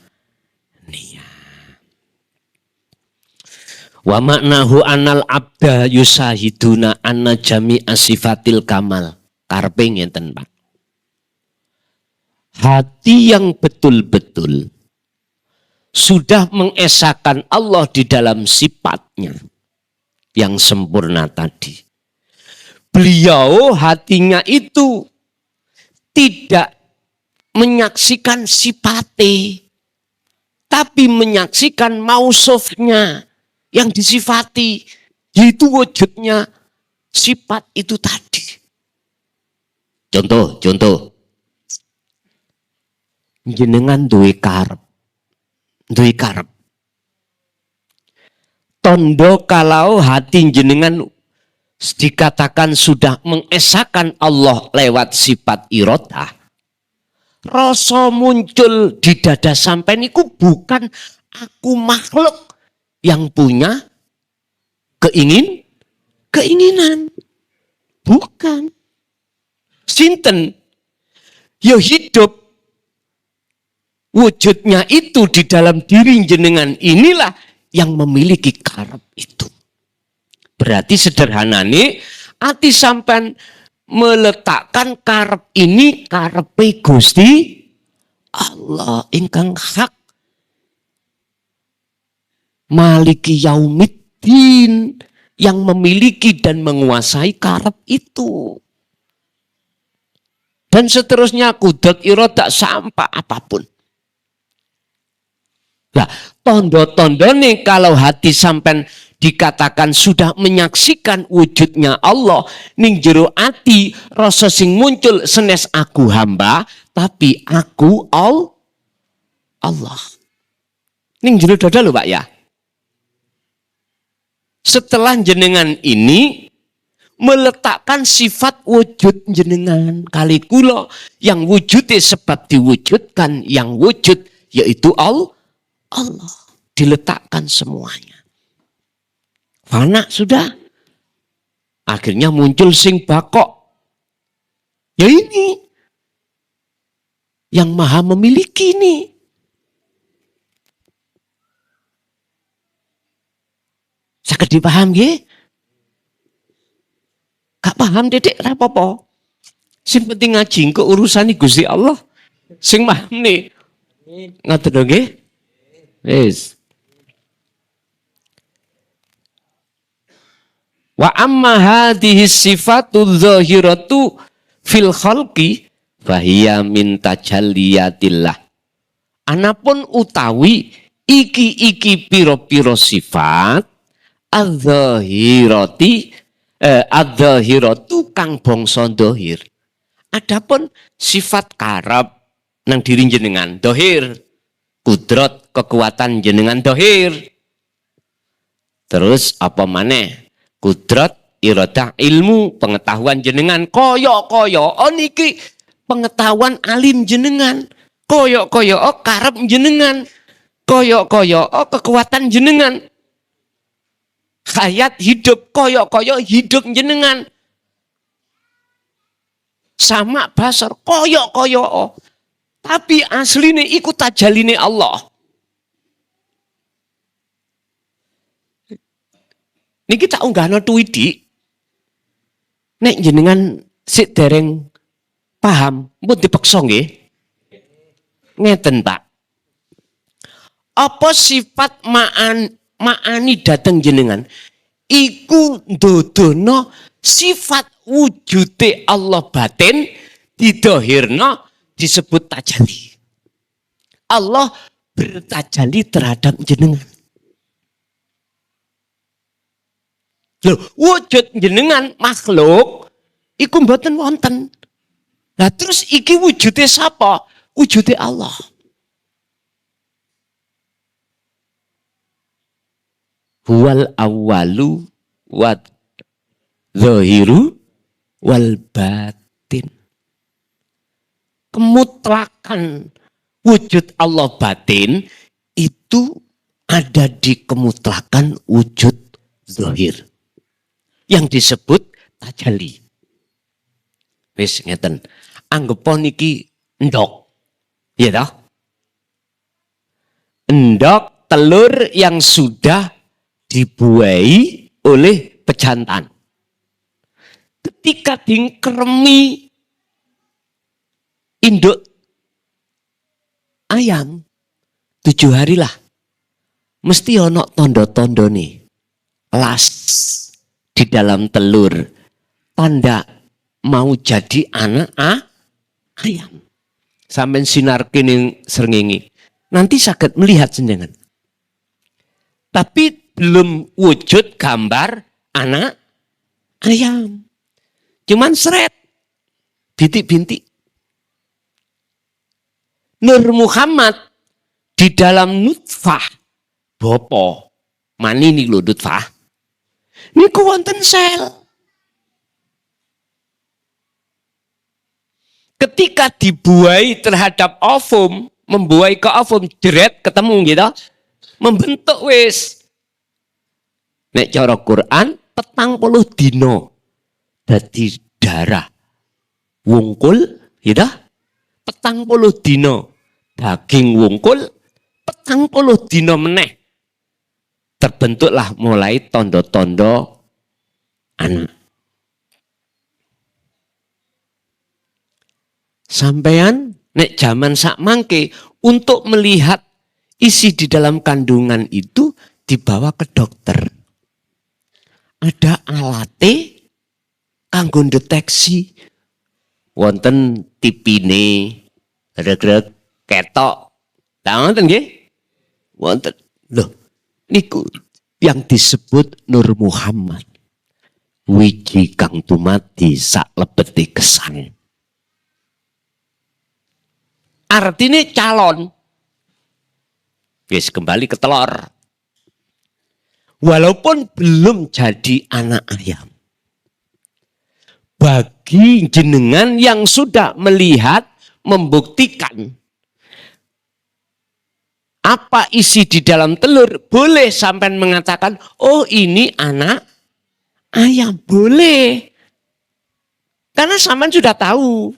Wa maknahu anal abda yusahiduna anna jami'a sifatil kamal. Karpe ngeten Pak. Hati yang betul-betul sudah mengesahkan Allah di dalam sifatnya yang sempurna tadi. Beliau hatinya itu tidak menyaksikan sifatnya, tapi menyaksikan mausufnya yang disifati, yaitu wujudnya sifat itu tadi. Contoh. Jenengan duwe karep. Tondo kalau hati jenengan dikatakan sudah mengesahkan Allah lewat sifat iradah, rasa muncul di dada sampai niku bukan aku makhluk yang punya keinginan, bukan. Sinten yo hidup wujudnya itu di dalam diri jenengan, inilah yang memiliki karep itu. Berarti sederhanane ati sampean meletakkan karep ini karepe Gusti Allah ingkang hak maliki yaumiddin, yang memiliki dan menguasai karep itu. Dan seterusnya kudrat iroda sampai apapun. Nah, tondo-tondo nih kalau hati sampai dikatakan sudah menyaksikan wujudnya Allah ning jero ati rasa sing muncul senes aku hamba tapi aku Allah. Ning jero dada lho Pak ya. Setelah jenengan ini meletakkan sifat wujud jenengan kali kula yang wujudnya sebab diwujudkan yang wujud yaitu Allah diletakkan semuanya. Fana sudah. Akhirnya muncul sing bakok. Ya ini. Yang maha memiliki ini. Sakit dipaham ya? Gak paham dedek rapopo. Sing penting ngaji kok urusan Gusti Allah. Sing paham nih. Ngoten nggih? Wis. Wa amma hadhihi sifatu dzahiratu fil khalqi fahiya min tajalliyatillah. Anapun utawi iki piro-piro sifat adzahiratu kang bangsa dhahir. Adapun sifat karep nang diri jenengan dhahir. Kudrat kekuatan jenengan dhahir. Terus apa maneh? Kudrat iradah ilmu pengetahuan jenengan koyo-koyo niki pengetahuan alim jenengan. Koyo-koyo karep jenengan. Koyo-koyo kekuatan jenengan. Hayat hidup koyo-koyo hidup jenengan. Sama basar koyo-koyo. Tapi asline iku tajaline Allah. Niki tak unggahno Twidi. Nek jenengan sik dereng paham, mbok dipeksa nggih. Ngeten, Pak. Apa sifat ma'ani dateng jenengan? Iku ndodono sifat wujude Allah batin didohirno disebut tajalli. Allah bertajalli terhadap jenengan. Loh, wujud jenengan makhluk iku mboten wonten. Lah terus iki wujude sapa? Wujude Allah. Huwal awwalu wa zahiru wal batin. Kemutlakan wujud Allah batin itu ada di kemutlakan wujud zahir yang disebut tajalli. Wis ngeten. Anggepon iki endok. Iya toh? Endok telur yang sudah dibuai oleh pejantan. Ketika dingkremi induk ayam 7 hari lah. Mesti ono tondo-tondo nih. Las di dalam telur. Tanda mau jadi anak ayam. Sampai sinar kini srengenge. Nanti sakit melihat jenengan. Tapi belum wujud gambar anak ayam. Cuman seret. Bintik-bintik. Nur Muhammad di dalam nutfah bopo mani nih lho nutfah niku wonten sel. Ketika dibuai terhadap ovum, membuai ke ovum jeret ketemu gitu, membentuk wis. Nek cara Quran 40 dino dadi darah wungkul gitu. 40 dino daging wungkul 40 dino meneh terbentuklah mulai tondo-tondo anak. Sampean nek zaman sak mangke untuk melihat isi di dalam kandungan itu dibawa ke dokter. ada alate kanggo deteksi wonten tipine reg-reg ketok. Lah ngoten nggih? Wonten. Loh, niku yang disebut Nur Muhammad. Wiji kang tumati sak lebeti gesang. Artinya calon. Wis kembali ke telur. Walaupun belum jadi anak ayam. Bagi jenengan yang sudah melihat, membuktikan apa isi di dalam telur, boleh sampai mengatakan, oh ini anak ayam. Boleh. Karena sampean sudah tahu.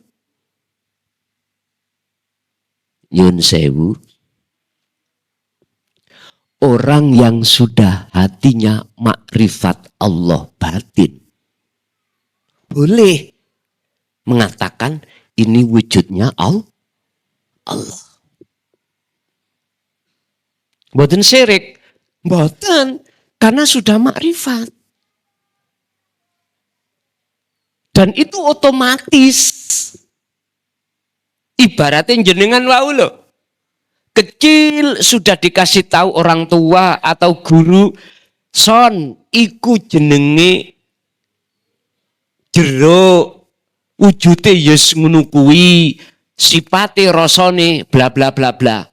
Yun sewu. Orang yang sudah hatinya makrifat Allah batin. Boleh mengatakan ini wujudnya Allah. Mboten syirik. Mboten. Karena sudah makrifat. Dan itu otomatis. Ibaratnya jenengan wau loh. Kecil sudah dikasih tahu orang tua atau guru. Son, iku jenenge jeruk. Wujute yes ngono kuwi. Sipate rasane bla bla bla bla.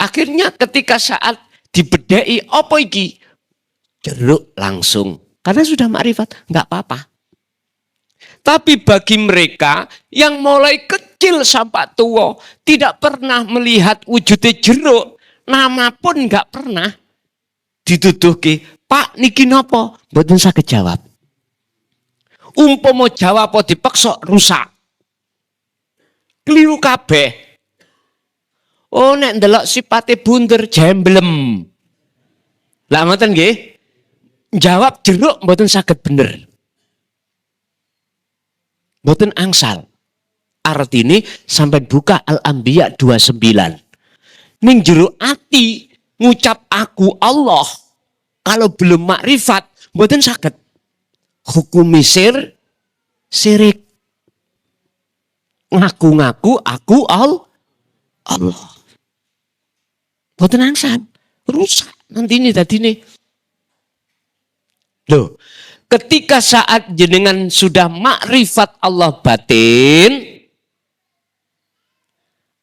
Akhirnya ketika saat dibedai apa iki? Jeruk langsung. Karena sudah makrifat, enggak apa-apa. Tapi bagi mereka yang mulai kecil sampai tua tidak pernah melihat wujudnya jeruk, nama pun enggak pernah dituduhke, Pak niki napa? Mboten saged jawab. Umpama jawab apa dipaksa rusak. Keliru kabeh. Oh nek ndelok sipate bunder jemblem. Lah ngoten nggih. Jawab jeruk mboten saged bener. Mboten angsal. Artine sampai buka Al-Anbiya 29. Ning jero ati ngucap aku Allah. Kalau belum makrifat mboten saged. Hukum sirik. Ngaku-ngaku aku Allah. Mboten angsal. Rusak nanti ini tadi nih. Loh, ketika saat jenengan sudah makrifat Allah batin,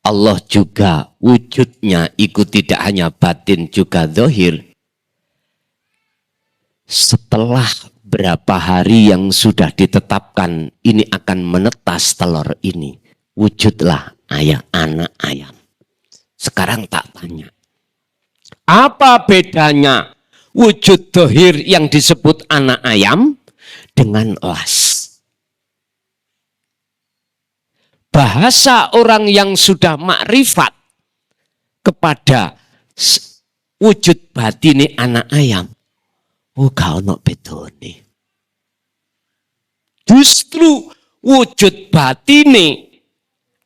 Allah juga wujudnya ikut tidak hanya batin juga zahir. Setelah berapa hari yang sudah ditetapkan ini akan menetas telur ini, wujudlah anak ayam. Sekarang tak tanya, apa bedanya wujud dohir yang disebut anak ayam dengan las? Bahasa orang yang sudah makrifat kepada wujud batine anak ayam. Oh gak ono bedone. Justru wujud batine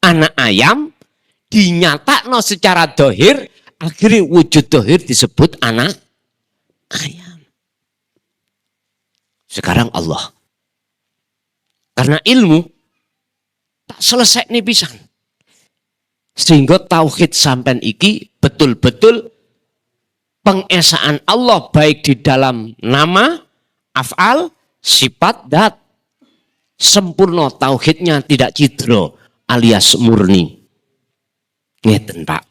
anak ayam dinyatakno secara dohir, akhirnya wujud dohir disebut anak ayam. Sekarang Allah. Karena ilmu tak selesai nih pisan. Sehingga tauhid sampean iki betul-betul pengesaan Allah baik di dalam nama, af'al, sifat, dat. Sempurna tauhidnya tidak cidro alias murni. Ngeten Pak.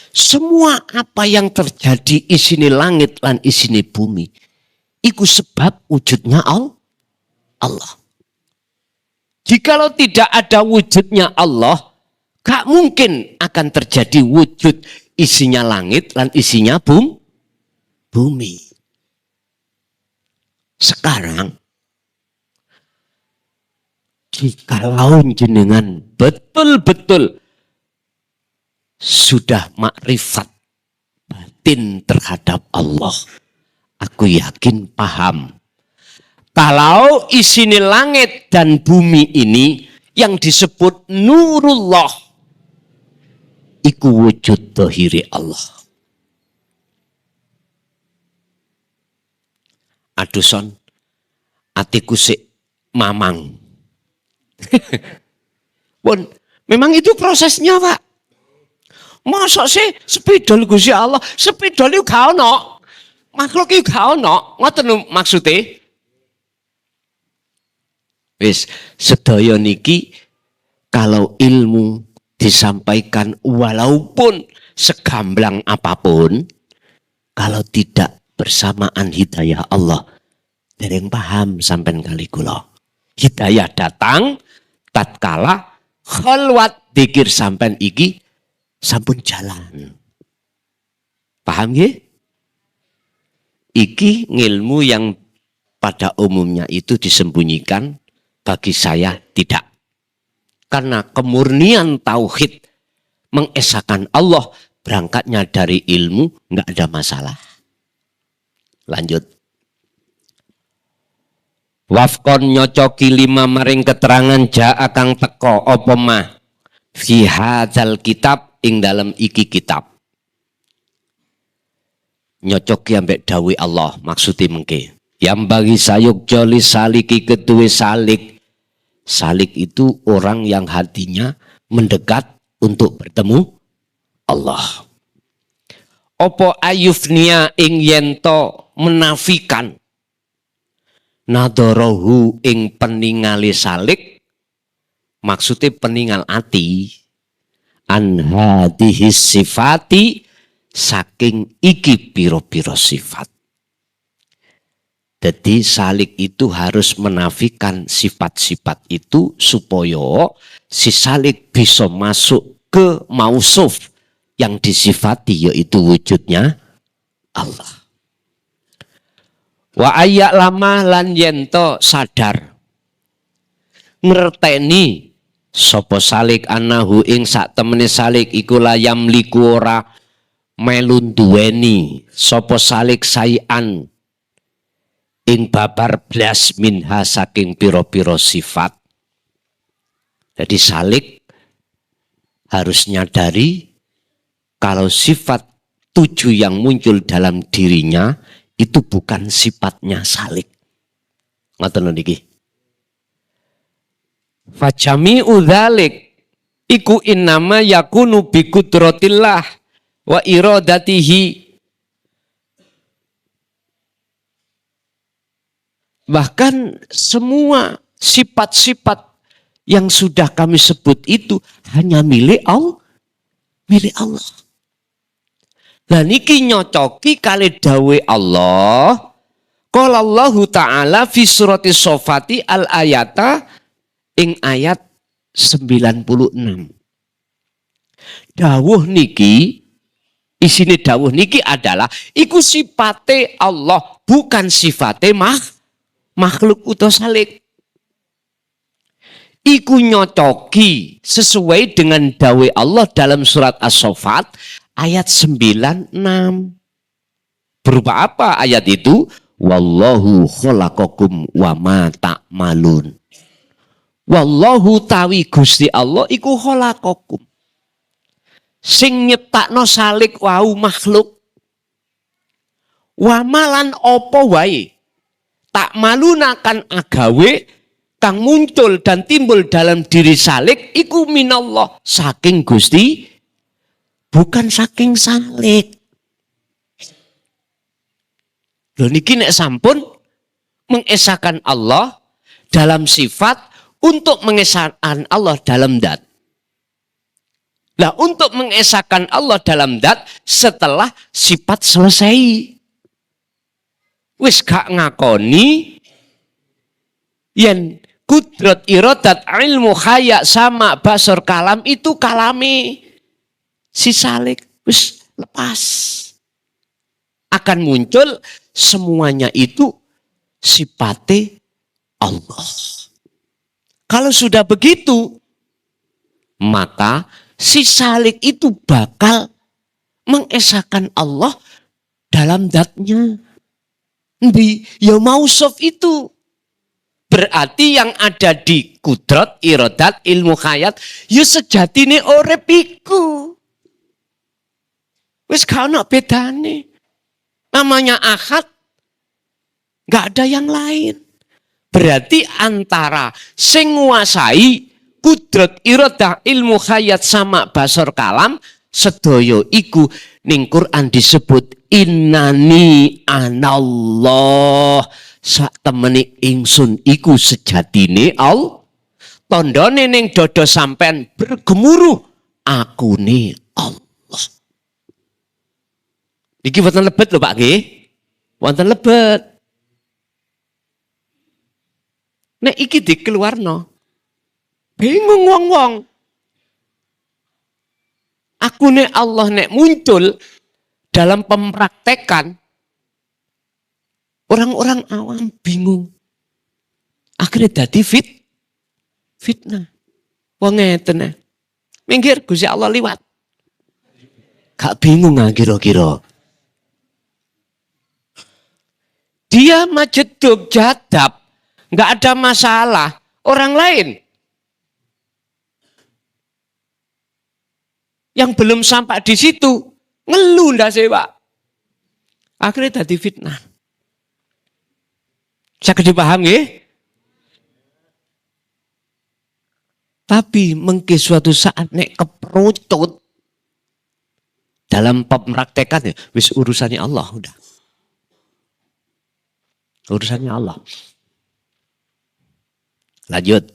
Semua apa yang terjadi isine langit lan isine bumi, iku sebab wujudnya Allah. Jikalau tidak ada wujudnya Allah, gak mungkin akan terjadi wujud isinya langit lan isinya bumi. Sekarang, jikalau jenengan betul-betul sudah makrifat batin terhadap Allah, aku yakin paham. Kalau isini langit dan bumi ini yang disebut nurullah, iku wujud dohiri Allah. Aduh son, atiku sik mamang. Pun, memang itu prosesnya Pak. Masa sih spidol Gusti Allah, spidol itu gak ono. Makhluk itu gak ono. Ngoten maksudnya. Wis, sedaya niki kalau ilmu disampaikan walaupun segamblang apapun, kalau tidak bersamaan hidayah Allah, dereng paham sampean kali kula. Hidayah datang tatkala khalwat dikir sampean iki sampun jalan. Paham nggih? Iki ngilmu yang pada umumnya itu disembunyikan, bagi saya tidak. Karena kemurnian tauhid mengesahkan Allah berangkatnya dari ilmu, nggak ada masalah. Lanjut. Wafkon nyocoki 5 maring keterangan ja kang teko apa mah fi hadzal kitab ing dalam iki kitab. Nyocoki ambek dawuh Allah maksudnya mengke. Yang bagi sayuk joli saliki kedue salik. Salik itu orang yang hatinya mendekat untuk bertemu Allah. Opo ayufnia ing yento menafikan nadorohu ing peningali salik, maksudnya peningal ati an hadihis sifati saking iki piro-piro sifat. Jadi salik itu harus menafikan sifat-sifat itu supaya si salik bisa masuk ke mausuf yang disifati yaitu wujudnya Allah. Wa ayak lama lan yento sadar ngerteni sapa salik anahu ing sak temene salik iku layam liku ora melun duweni sapa salik sayan ing babar blas minha saking piro-piro sifat. Jadi salik harus nyadari kalau sifat 7 yang muncul dalam dirinya itu bukan sifatnya salik. Ngoten niki. Fajami'u dzalik iku innama yakunu bi qudratillah wa iradatihi. Bahkan semua sifat-sifat yang sudah kami sebut itu hanya milik Allah. Milik Allah. Lah niki nyocoki kali dawe Allah. Qala Allah Ta'ala fi surati Sofati al-ayata ing ayat 96. Dawuh niki, isine dawuh niki adalah iku sifate Allah, bukan sifate makhluk utawa salik. Iku nyocoki sesuai dengan dawe Allah dalam surat As-Saffat ayat 96. Berupa apa ayat itu? Wallahu khalaqakum wa ma ta'malun. Wallahu tawi Gusti Allah iku khalaqakum. Sing nyiptakno salik wau makhluk. Wa malan apa wae tak malunakan agawe kang muncul dan timbul dalam diri salik iku minallah saking Gusti, bukan saking salik. Lho niki nek sampun mengesahkan Allah dalam sifat untuk mengesahkan Allah dalam zat. Lah untuk mengesahkan Allah dalam zat setelah sifat selesai. Wis gak ngakoni yen kudrat iradat ilmu khaya sama basar kalam itu kalami si salik wis lepas. Akan muncul semuanya itu sifatnya Allah. Kalau sudah begitu, maka si salik itu bakal mengesahkan Allah dalam zatnya. Ya mausuf itu. Berarti yang ada di kudrat, iradat, ilmu khayat, ya sejatine urip iku. Wis gak ono bedane. Namanya ahad, Nggak ada yang lain. Berarti antara sing nguasai kudrat iradah ilmu khayat sama basar kalam sedaya iku ning Quran disebut innani anallah. Sak temene ingsun iku sejatine Allah. Tandane ning dada sampean bergemuruh akune Allah. Iki wonten lebet lho Pak nggih. Wonten lebet. Nek iki dikeluarno. Bingung wong-wong. Akune Allah nek muncul dalam pempraktekan orang-orang awam bingung. Akhirnya dadi fitnah. Wong ngeten. Minggir Gusti Allah liwat. Gak bingung kira-kira. Dia majeduk jadab. Nggak ada masalah. Orang lain yang belum sampai di situ ngeluh ndak sih Pak. Akhirnya jadi fitnah. Saya dipaham ya? Tapi mungkin suatu saat nek keperucut dalam pempraktekan ya, wis urusannya Allah udah. Urusannya Allah. Lanjut.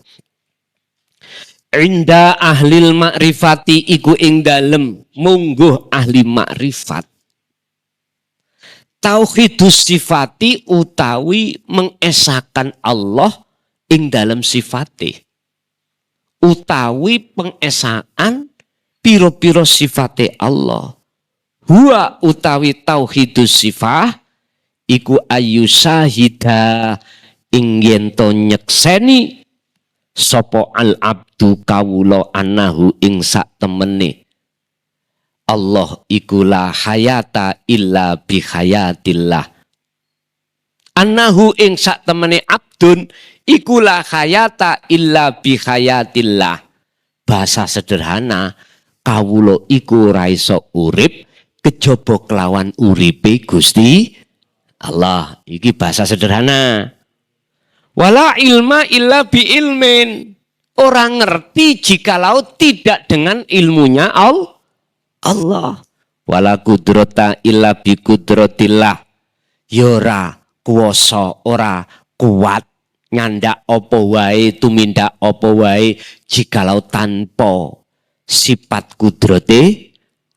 Inda ahlil makrifati iku ing dalem mungguh ahli makrifat. Tauhidus sifati utawi mengesakan Allah ing dalem sifati. Utawi pengesaan piro-piro sifate Allah. Huwa utawi tauhidus sifah iku ayusahida ing yen to nyekseni sapa al abdu kawula anahu ing sak temene Allah iku la hayata illa bi hayatillah. Anahu ing sak temene abdun iku la hayata illa bi hayatillah. Bahasa sederhana, kawula iku ora iso urip kejaba kelawan uripe Gusti Allah. Iki bahasa sederhana. Wala ilma illa bi ilmin. Orang ngerti jikalau tidak dengan ilmunya Allah. Wala kudrata illa bi kudratillah. Yora kuwasa ora kuat nyandak apa wae tumindak apa wae jikalau tanpa sifat kudrate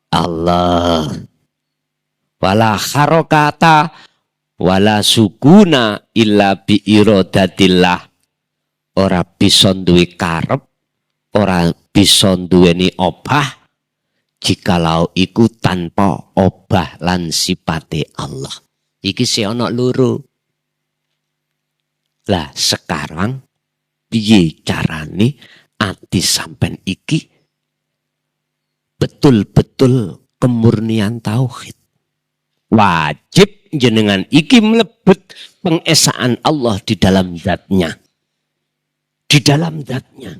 Allah. Wala harokata wala sukuna illa bi iradatillah. Ora bisa duwe karep, ora bisa duweni obah jikalau iku tanpa obah lan sipate Allah. Iki sih ana loro. Lah sekarang piye carane ati sampean iki betul-betul kemurnian tauhid. Wajib jenengan iki mlebet pengesaan Allah di dalam zatnya. Di dalam zatnya.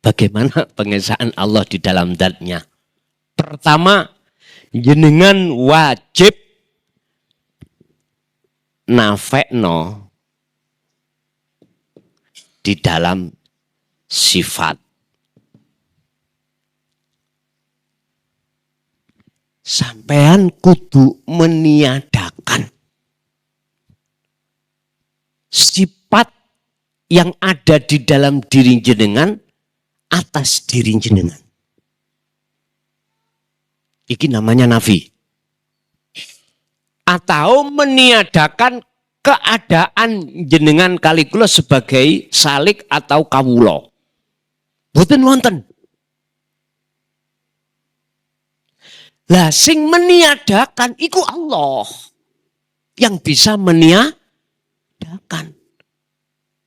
Bagaimana pengesaan Allah di dalam zatnya? Pertama, jenengan wajib nafekno di dalam sifat. Sampean kudu meniadakan sifat yang ada di dalam diri jenengan atas diri jenengan. Iki namanya nafi. Atau meniadakan keadaan jenengan kali kula sebagai salik atau kawula. Boten wonten. Lah sing meniadakan iku Allah yang bisa meniadakan.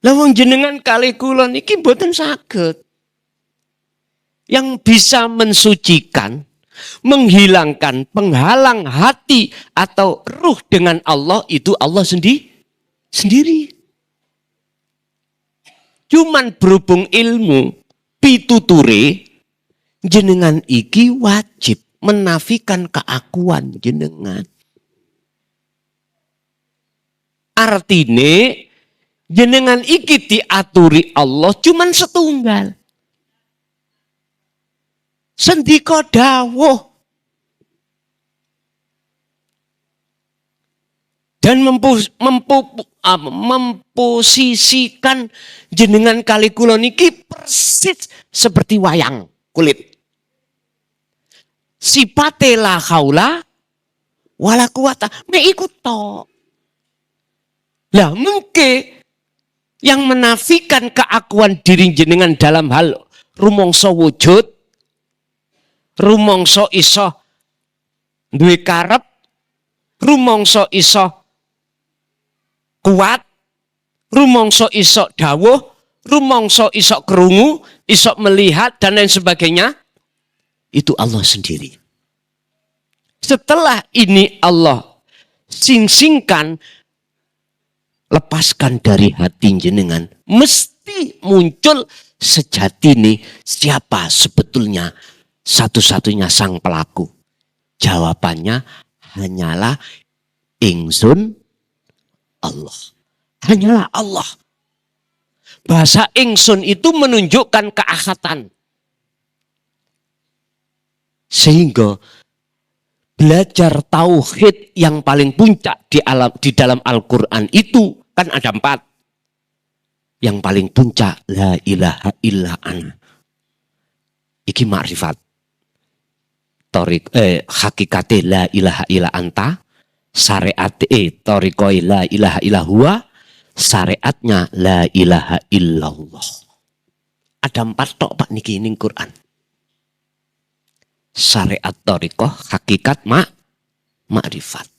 Lah wong jenengan kali kula niki mboten saged. Yang bisa mensucikan, menghilangkan penghalang hati atau ruh dengan Allah itu Allah sendiri. Cuman berhubung ilmu pituture jenengan iki wajib menafikan keakuan jenengan. artine jenengan iki diaturi Allah cuman setunggal. Sendika dawuh dan memposisikan jenengan kali kula niki persis seperti wayang kulit. Sipate la haula wala quwata me iku tok. Lah mengke yang menafikan keakuan diri jenengan dalam hal rumangsa wujud, rumangsa iso duwe karep, rumangsa iso kuat, rumangsa iso dawuh, rumangsa iso krungu, iso melihat dan lain sebagainya, itu Allah sendiri. Setelah ini Allah sing-singkan, lepaskan dari hati jenengan, mesti muncul sejati nih siapa sebetulnya satu-satunya sang pelaku. Jawabannya hanyalah ingsun Allah. Hanyalah Allah. Bahasa ingsun itu menunjukkan keahatan. Sehingga belajar tauhid yang paling puncak di dalam Al-Quran itu kan ada 4. Yang paling puncak la ilaha illa ana. Iki makrifat. Hakikate la ilaha illa anta. Syariat torikoi la ilaha illa huwa. Syariatnya la ilaha illallah. Ada 4 tok Pak niki ning Quran. Syariat torikoh, hakikat makrifat.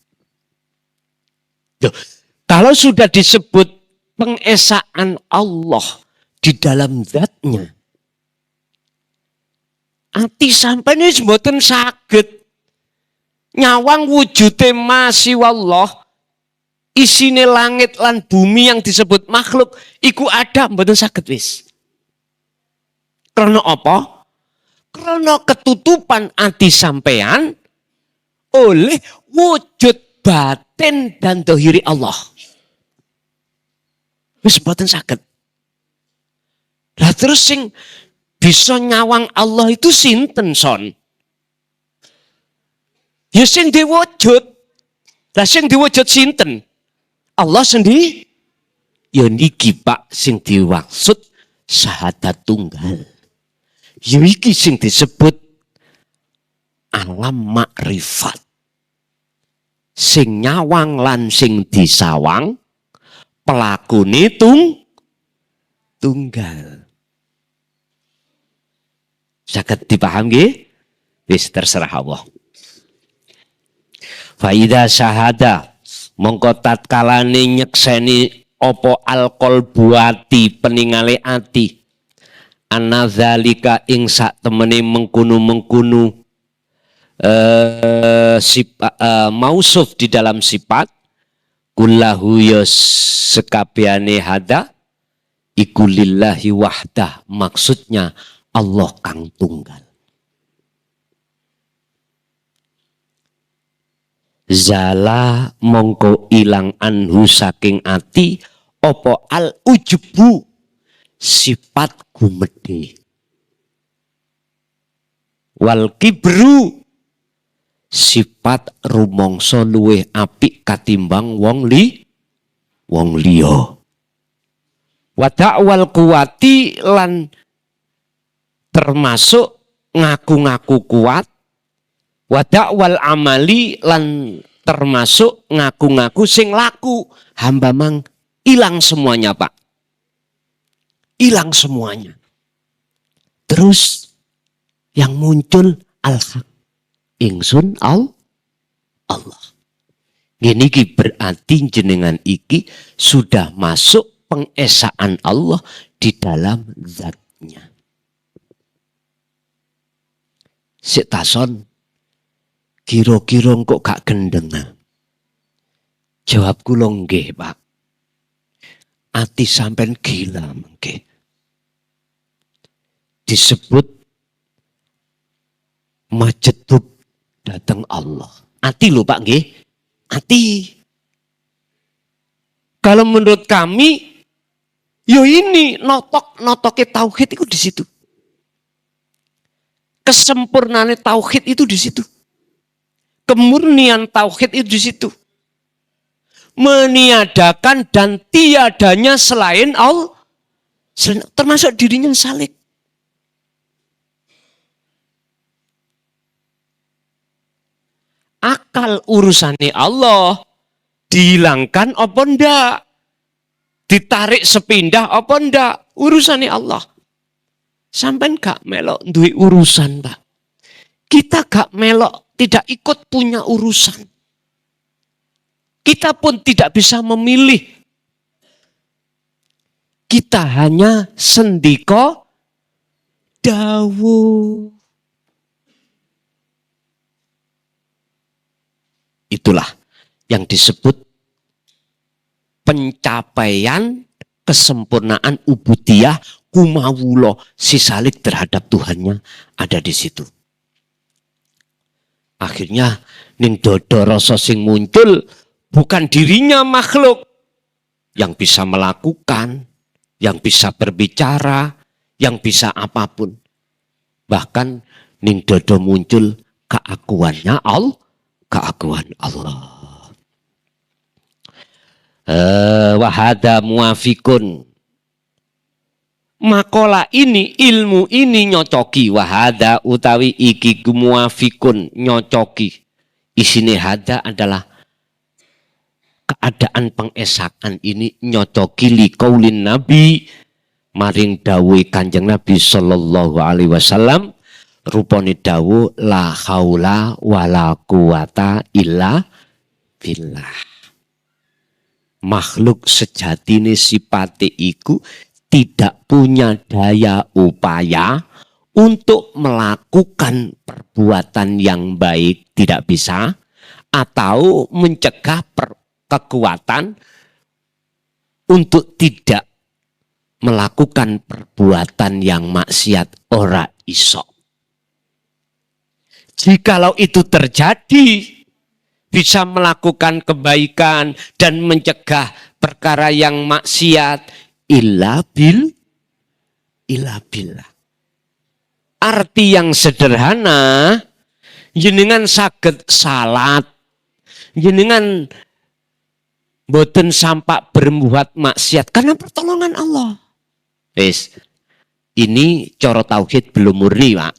Kalau sudah disebut pengesaan Allah di dalam zatnya, ati sampai ini mboten saged nyawang wujude masih wallah, isine langit lan bumi yang disebut makhluk iku ada mboten saged wis. Karena apa? Karena ketutupan ati sampean oleh wujud batin dan dohiri Allah. Wis mboten saged. Lah terus sing bisa nyawang Allah itu sinten son? Ya sing diwujud. Lah sing diwujud sinten? Allah sendiri. Ya niki Pak sing dimaksud syahadat tunggal. Ya iki sing disebut alam makrifat. Sing nyawang lan sing disawang pelakune tunggal. Saged dipaham nggih? Wis terserah Allah. Faida syahada mongko tatkalane nyekseni apa alqol buati peningale ati. Anadzalika ing sak temene mengkunu mausuf di dalam sifat kullahu ya sekabiane hada iku lillahi wahdah, maksudnya Allah kang tunggal. Zala mongko ilang anhu saking ati opo al ujubu sifat gumedhe. Wal kibru sifat rumangsa luwih apik katimbang wong liya. Wa da'wal kuwati lan termasuk ngaku-ngaku kuat. Wa da'wal amali lan termasuk ngaku-ngaku sing laku. Hamba mang hilang semuanya Pak. Hilang semuanya. Terus yang muncul al-haq. Ingsun Allah. Gini ki berarti jenengan iki sudah masuk pengesaan Allah di dalam zatnya. Sik tason kira-kira kok gak gendeng. Jawab kula nggih, Pak. Ati sampean gila mengke. Disebut majedub datang Allah. Ati lho Pak nggih. Ati. Kalau menurut kami, yo ini notoknya tauhid itu di situ. Kesempurnaan tauhid itu di situ. Kemurnian tauhid itu di situ. Meniadakan dan tiadanya selain Allah, termasuk dirinya salik. Akal urusannya Allah dihilangkan apa ndak? Ditarik sepindah apa ndak? Urusannya Allah. Sampai gak melok duwe urusan, Pak. Kita gak melok, tidak ikut punya urusan. Kita pun tidak bisa memilih. Kita hanya sendiko dawuh. Itulah yang disebut pencapaian kesempurnaan ubudiyah kumawulo, si salik terhadap Tuhannya ada di situ. Akhirnya ning dodo rasa sing muncul bukan dirinya makhluk yang bisa melakukan, yang bisa berbicara, yang bisa apapun. Bahkan ning dodo muncul keakuannya Allah, keakuan Allah. Wahada muafikun. Makola ini, ilmu ini nyocoki. Wahada utawi iki muafikun, nyocoki. Isine hada adalah keadaan pengesakan ini nyocoki liqaulin Nabi maring dawuh Kanjeng Nabi sallallahu alaihi wasallam, rupane dawuh la haula wala quwata illa billah. Makhluk sejatine sipate iku tidak punya daya upaya untuk melakukan perbuatan yang baik, tidak bisa, atau mencegah kekuatan untuk tidak melakukan perbuatan yang maksiat, ora iso. Jikalau itu terjadi, bisa melakukan kebaikan dan mencegah perkara yang maksiat, illa billah. Arti yang sederhana, jenengan saged salat, jenengan boten sampak berbuat maksiat karena pertolongan Allah. Wis, ini coro tauhid belum murni, Pak.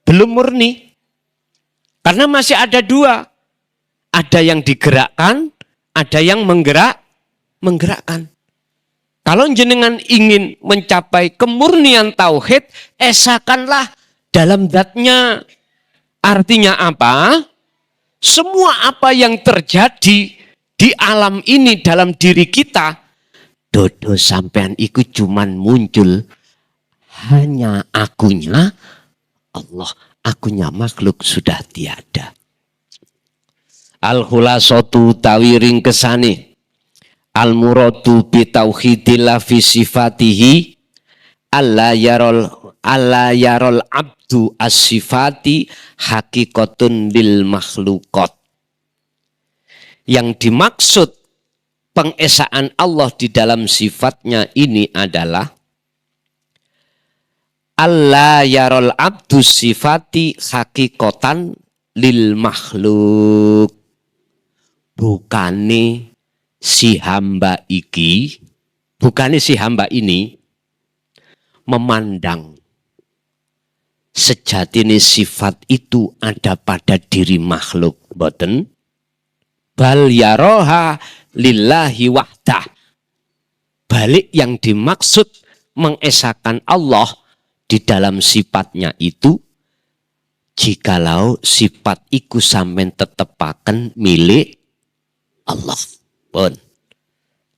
Belum murni. Karena masih ada dua. Ada yang digerakkan, ada yang menggerakkan. Kalau jenengan ingin mencapai kemurnian tauhid, esakanlah dalam zatnya. Artinya apa? Semua apa yang terjadi di alam ini dalam diri kita, dodo sampean iku cuman muncul hanya akunya Allah, akunya makhluk sudah tiada. Al-khulasatu tawiring kesane al-muradu bi tauhidillah fi sifatihi alla yarol abdu as-sifati hakikatun lil makhluqat. Yang dimaksud pengesaan Allah di dalam sifatnya ini adalah alla yarol abdu sifati hakikatan lil makhluk. Bukannya si hamba ini memandang sejatinya sifat itu ada pada diri makhluk, boten. Bal yaroha lillahi wahdah. Balik yang dimaksud mengesahkan Allah di dalam sifatnya itu, jikalau sifat iku sampean tetepaken milik Allah. Pun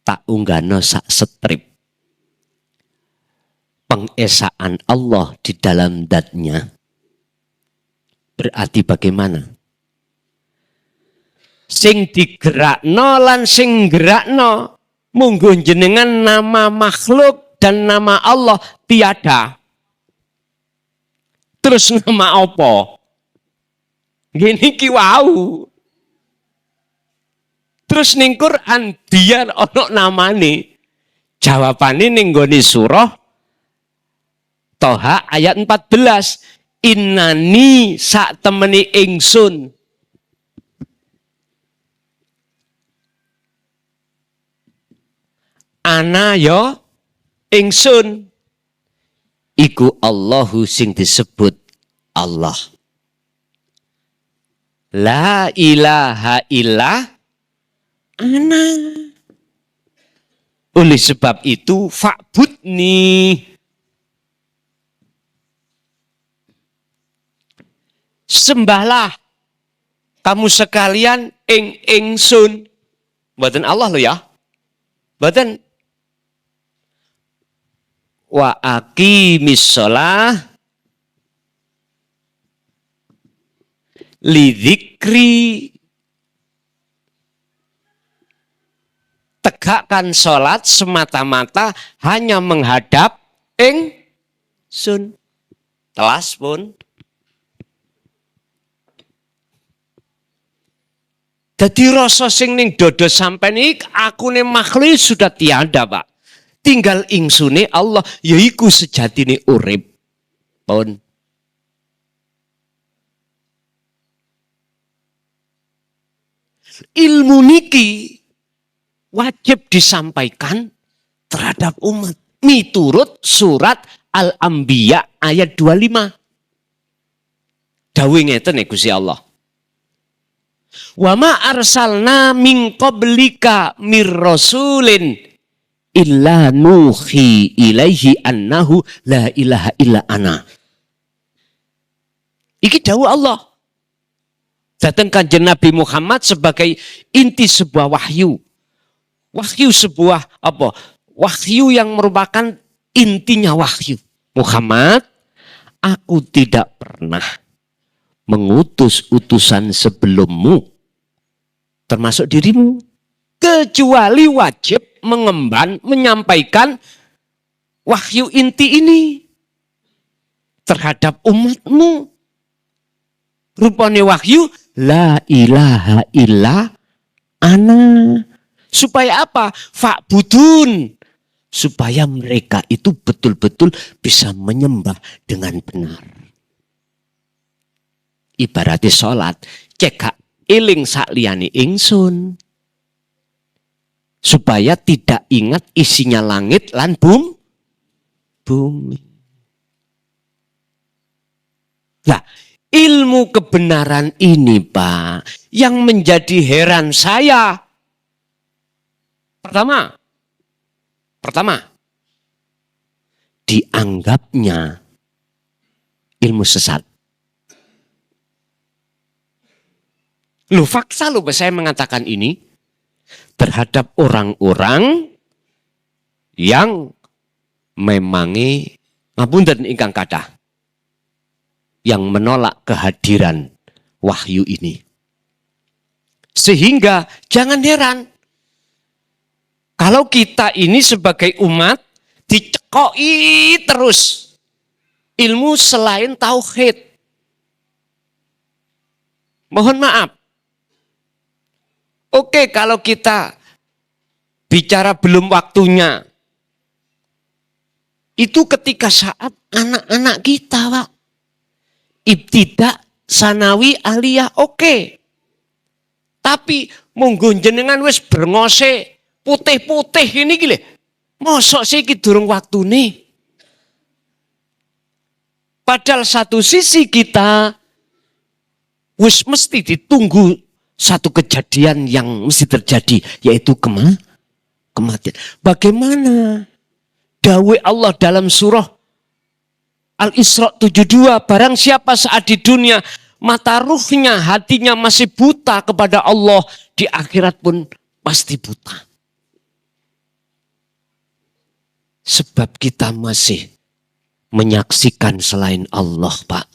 tak unggano sak strip pengesaan Allah di dalam zatnya. Berarti bagaimana? Sing digerakno lan sing gerakno munggo jenengan nama makhluk dan nama Allah tiada. Terus nama apa? Gini ki wau. Terus ning Quran biar ono namane. Jawabane ning nggone surah Toha ayat 14. Innani sak temeni ingsun. Ana yo ingsun. Iku Allahu sing disebut Allah. La ilaha illa ana. Oleh sebab itu fa'budni. Sembahlah kamu sekalian ingsun. Mboten Allah lo ya. Mboten. Wa aqimis shalah lidzikri. Tegakkan sholat semata-mata hanya menghadap ingsun. Telas pun. Jadi rasa sing ning dodo sampean iki akune makhluk sudah tiada, Pak. Tinggal insune Allah, yaiku sejatine urip. Pun. Ilmu niki wajib disampaikan terhadap umat. Miturut surat Al-Anbiya ayat 25. Dawuh ngeten Gusti Allah. Wa ma arsalna min qablika mir rasulin illa nuhi ilaihi annahu la ilaha illa ana. Iki dawuh Allah. Datang kanjeng Nabi Muhammad sebagai inti sebuah wahyu. Wahyu sebuah apa? Wahyu yang merupakan intinya wahyu. Muhammad, aku tidak pernah mengutus utusan sebelummu, termasuk dirimu, kecuali wajib mengemban, menyampaikan wahyu inti ini terhadap umatmu. Rupane wahyu, la ilaha illa ana. Supaya apa? Fa'budun. Supaya mereka itu betul-betul bisa menyembah dengan benar. Ibaratnya sholat, cekak eling sakliyane ingsun. Supaya tidak ingat isinya langit lan bumi. Nah, ilmu kebenaran ini, Pak, yang menjadi heran saya. Pertama, dianggapnya ilmu sesat. Loh, fakta loh saya mengatakan ini terhadap orang-orang yang memangi ngapunten ingkang kathah, yang menolak kehadiran wahyu ini. Sehingga jangan heran kalau kita ini sebagai umat dicekoi terus ilmu selain tauhid. Mohon maaf. Oke, kalau kita bicara belum waktunya, itu ketika saat anak-anak kita, Pak, ibtidak, sanawi, aliyah, oke. Tapi monggo jenengan wis brengose putih-putih ini gile. Mosok sih iki durung waktune. Padahal satu sisi kita wis mesti ditunggu satu kejadian yang mesti terjadi, yaitu kematian. Bagaimana dawuh Allah dalam surah Al-Isra 72, barang siapa saat di dunia mata ruhnya, hatinya masih buta kepada Allah, di akhirat pun pasti buta. Sebab kita masih menyaksikan selain Allah, Pak.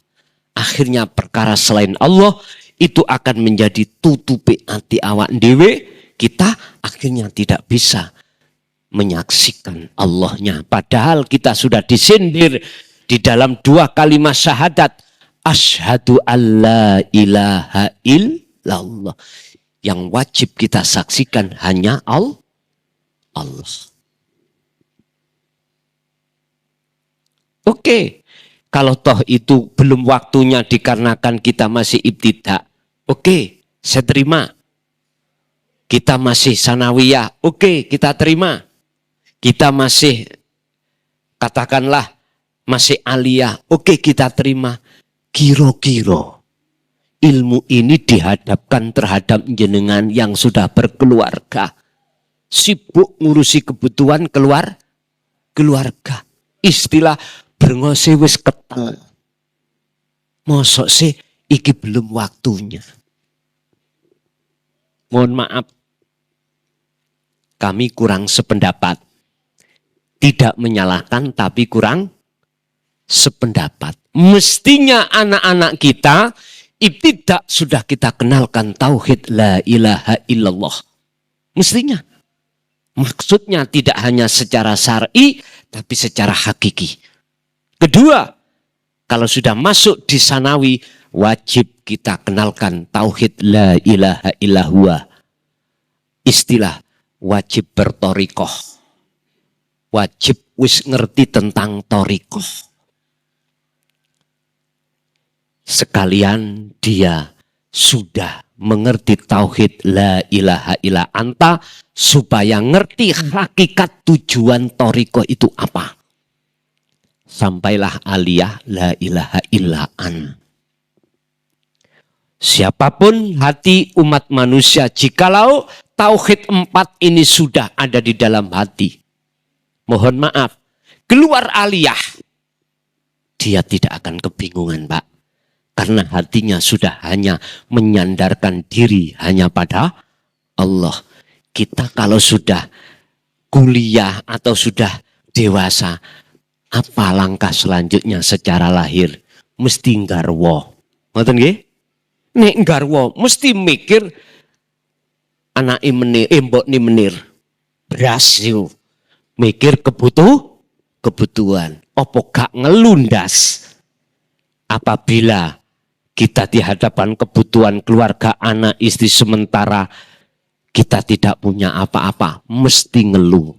Akhirnya perkara selain Allah itu akan menjadi tutupi hati awak dewe. Kita akhirnya tidak bisa menyaksikan Allahnya. Padahal kita sudah disindir di dalam 2 kalimat syahadat. Asyhadu alla ilaha illallah. Yang wajib kita saksikan hanya Allah. Oke, kalau toh itu belum waktunya dikarenakan kita masih ibtidak. Oke, saya terima. Kita masih sanawiyah. Oke, kita terima. Kita masih, katakanlah, masih aliyah. Oke, kita terima. Kira-kira ilmu ini dihadapkan terhadap jenengan yang sudah berkeluarga. Sibuk ngurusi kebutuhan keluarga. Istilah brengose wis ketel. Mosok sih iki belum waktunya. Mohon maaf, kami kurang sependapat. Tidak menyalahkan tapi kurang sependapat. Mestinya anak-anak kita ibtidak sudah kita kenalkan tauhid la ilaha illallah. Mestinya. Maksudnya tidak hanya secara syar'i tapi secara hakiki. Kedua, kalau sudah masuk di sanawi wajib kita kenalkan tauhid la ilaha illahua. Istilah wajib bertorikoh. Wajib wis ngerti tentang torikoh. Sekalian dia sudah mengerti tauhid la ilaha illa anta supaya ngerti hakikat tujuan torikoh itu apa. Sampailah aliyah la ilaha illa an. Siapapun hati umat manusia, jikalau tauhid 4 ini sudah ada di dalam hati, mohon maaf, keluar aliyah, dia tidak akan kebingungan, Pak. Karena hatinya sudah hanya menyandarkan diri hanya pada Allah. Kita kalau sudah kuliah atau sudah dewasa, apa langkah selanjutnya secara lahir? Mesti nggarwa. Ngoten nggih? Nek nggarwa mesti mikir anake menir, mbokne menir. Beras yo. Mikir kebutuhan. Opo gak ngelundas? Apabila kita dihadapan kebutuhan keluarga, anak, istri, sementara kita tidak punya apa-apa, mesti ngeluh.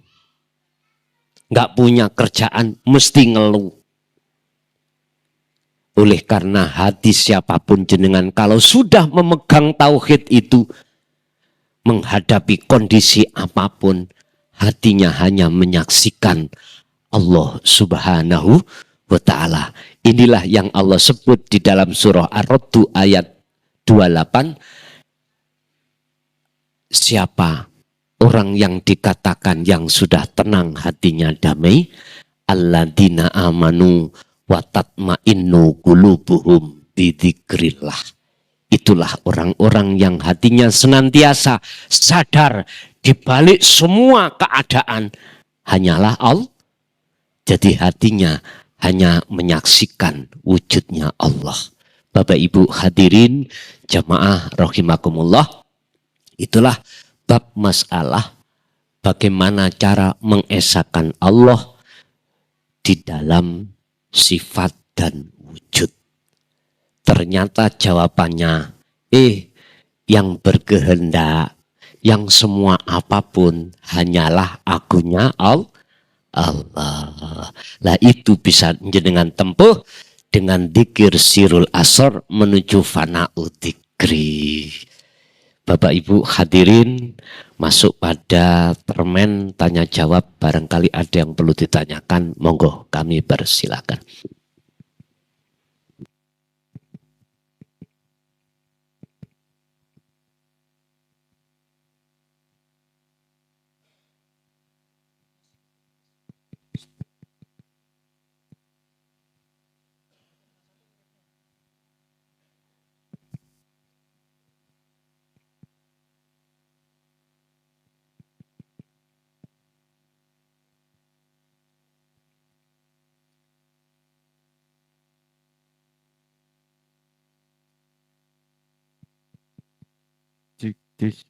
Nggak punya kerjaan, mesti ngeluh. Oleh karena hati siapapun jenengan, kalau sudah memegang tauhid itu, menghadapi kondisi apapun, hatinya hanya menyaksikan Allah Subhanahu wa ta'ala. Inilah yang Allah sebut di dalam surah Ar-Ra'd ayat 28. Siapa orang yang dikatakan yang sudah tenang hatinya damai, alladzina amanu wa tatma'innu qulubuhum bidzikrillah. Itulah orang-orang yang hatinya senantiasa sadar di balik semua keadaan hanyalah Allah. Jadi hatinya hanya menyaksikan wujudnya Allah. Bapak Ibu hadirin jamaah rahimakumullah, itulah bab masalah bagaimana cara mengesahkan Allah di dalam sifat dan wujud. Ternyata jawabannya, yang berkehendak, yang semua apapun hanyalah akunya Allah. Lah itu bisa jenengan tempuh dengan dzikir sirul asr menuju fana'u dzikri. Bapak Ibu hadirin, masuk pada permen tanya jawab, barangkali ada yang perlu ditanyakan, monggo kami persilakan. Cik tis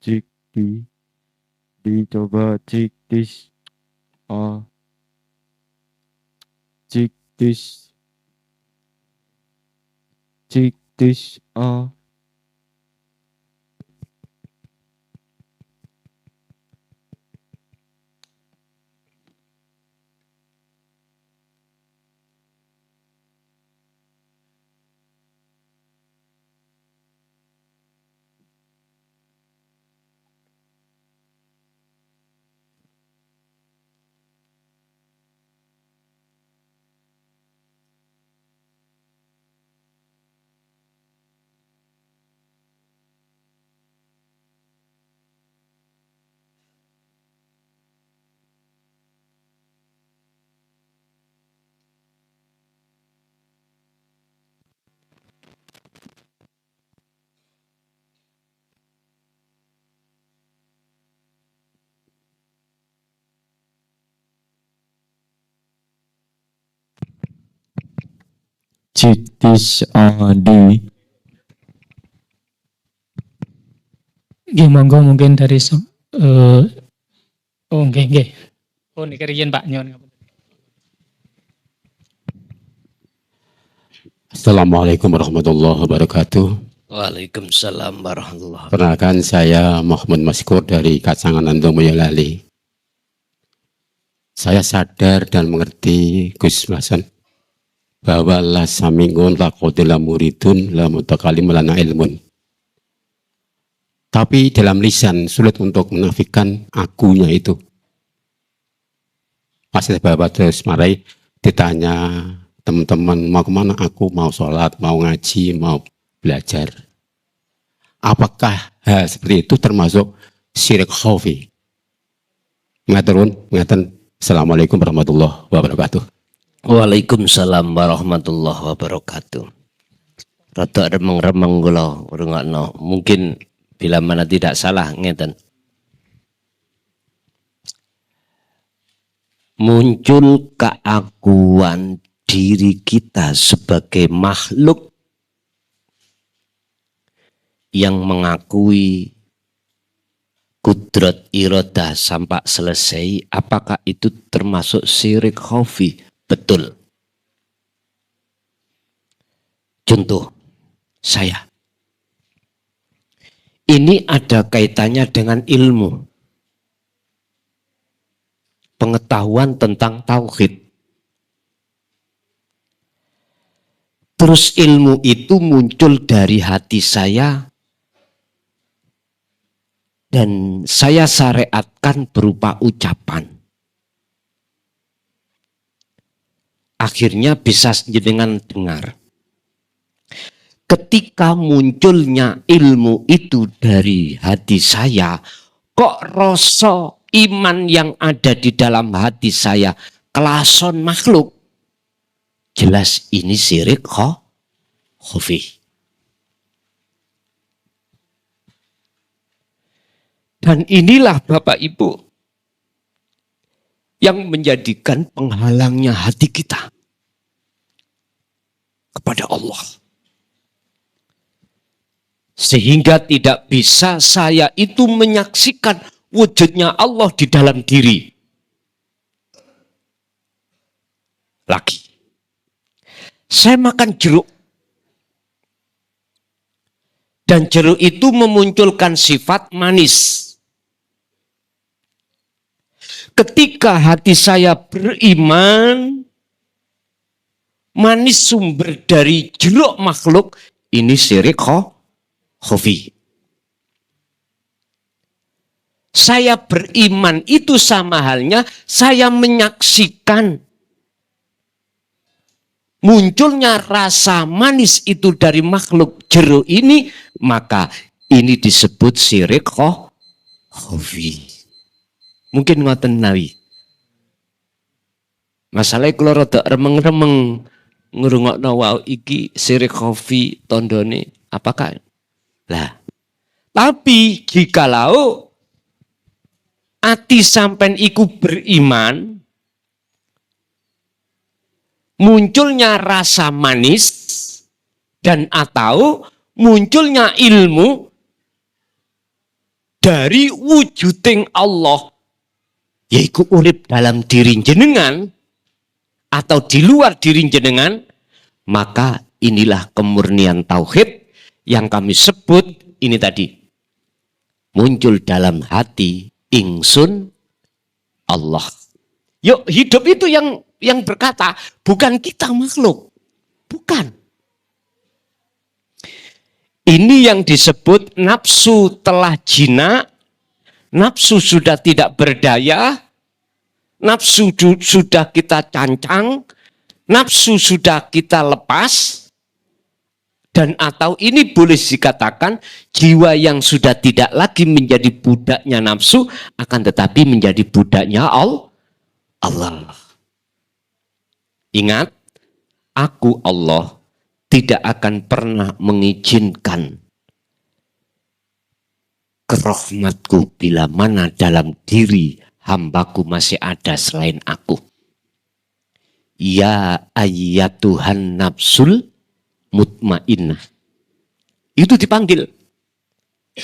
cik dicoba cik tis cik tis cik tis Cik tis di. Nggih, monggo mungkin dari oh nggih nggih. Oh niki riyen Pak nyon. Assalamualaikum warahmatullahi wabarakatuh. Waalaikumsalam warahmatullahi wabarakatuh. Perkenalkan saya Muhammad Maskur dari Kacangan Ando Boyolali. Saya sadar dan mengerti Gus Hasan bahwa la samingun la qadila muridun la mutakalim lana ilmun. Tapi dalam lisan sulit untuk menafikan akunya itu. Masih Bapak terus marai ditanya teman-teman mau kemana, aku mau sholat, mau ngaji, mau belajar. Apakah hal seperti itu termasuk syirik khafi? Mengaturun. Assalamualaikum warahmatullahi wabarakatuh. Waalaikumsalam warahmatullahi wabarakatuh. Rada remeng-remeng kula ngrungokno. Mungkin bila mana tidak salah ngeten. Muncul keakuan diri kita sebagai makhluk yang mengakui kudrat irodah sampai selesai, apakah itu termasuk syirik khafi? Betul. Contoh saya. Ini ada kaitannya dengan ilmu. Pengetahuan tentang tauhid. Terus ilmu itu muncul dari hati saya dan saya syariatkan berupa ucapan. Akhirnya bisa jenengan dengar. Ketika munculnya ilmu itu dari hati saya, kok rasa iman yang ada di dalam hati saya kelason makhluk? Jelas ini syirik khafi. Dan inilah Bapak Ibu yang menjadikan penghalangnya hati kita kepada Allah. Sehingga tidak bisa saya itu menyaksikan wujudnya Allah di dalam diri. Lagi. Saya makan jeruk. Dan jeruk itu memunculkan sifat manis. Ketika hati saya beriman, manis sumber dari jeruk makhluk, ini syirik khafi. Saya beriman itu sama halnya saya menyaksikan munculnya rasa manis itu dari makhluk jeruk ini, maka ini disebut syirik khafi. Mungkin ngoten nawi. Masalahnya kalau rada remeng-remeng ngrungokno wau iki syirik khafi tandane apakah? Lah. Tapi jikalau ati sampean iku beriman, munculnya rasa manis dan atau munculnya ilmu dari wujuding Allah, yaitu urip dalam diri jenengan atau di luar diri jenengan, maka inilah kemurnian tauhid yang kami sebut ini tadi. Muncul dalam hati ingsun Allah. Yuk, hidup itu yang berkata, bukan kita makhluk. Bukan. Ini yang disebut nafsu telah jinak, nafsu sudah tidak berdaya, nafsu sudah kita cancang, nafsu sudah kita lepas, dan atau ini boleh dikatakan jiwa yang sudah tidak lagi menjadi budaknya nafsu, akan tetapi menjadi budaknya Allah. Ingat, aku Allah tidak akan pernah mengizinkan kerahmatku bila mana dalam diri hambaku masih ada selain aku. Ya ayyatuhan nafsul mutmainnah. Itu dipanggil.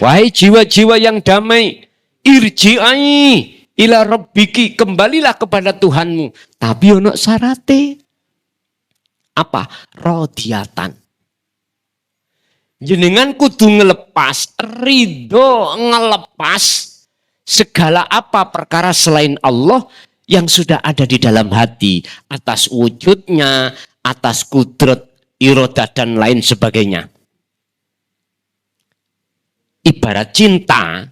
Wahai jiwa-jiwa yang damai, irji'ai ila rabbiki, kembalilah kepada Tuhanmu. Tapi ono syarate. Apa? Rodiatan. Jenengan kudu ngelepas, ridho ngelepas segala apa perkara selain Allah yang sudah ada di dalam hati, atas wujudnya, atas kudrat, irodah dan lain sebagainya. Ibarat cinta,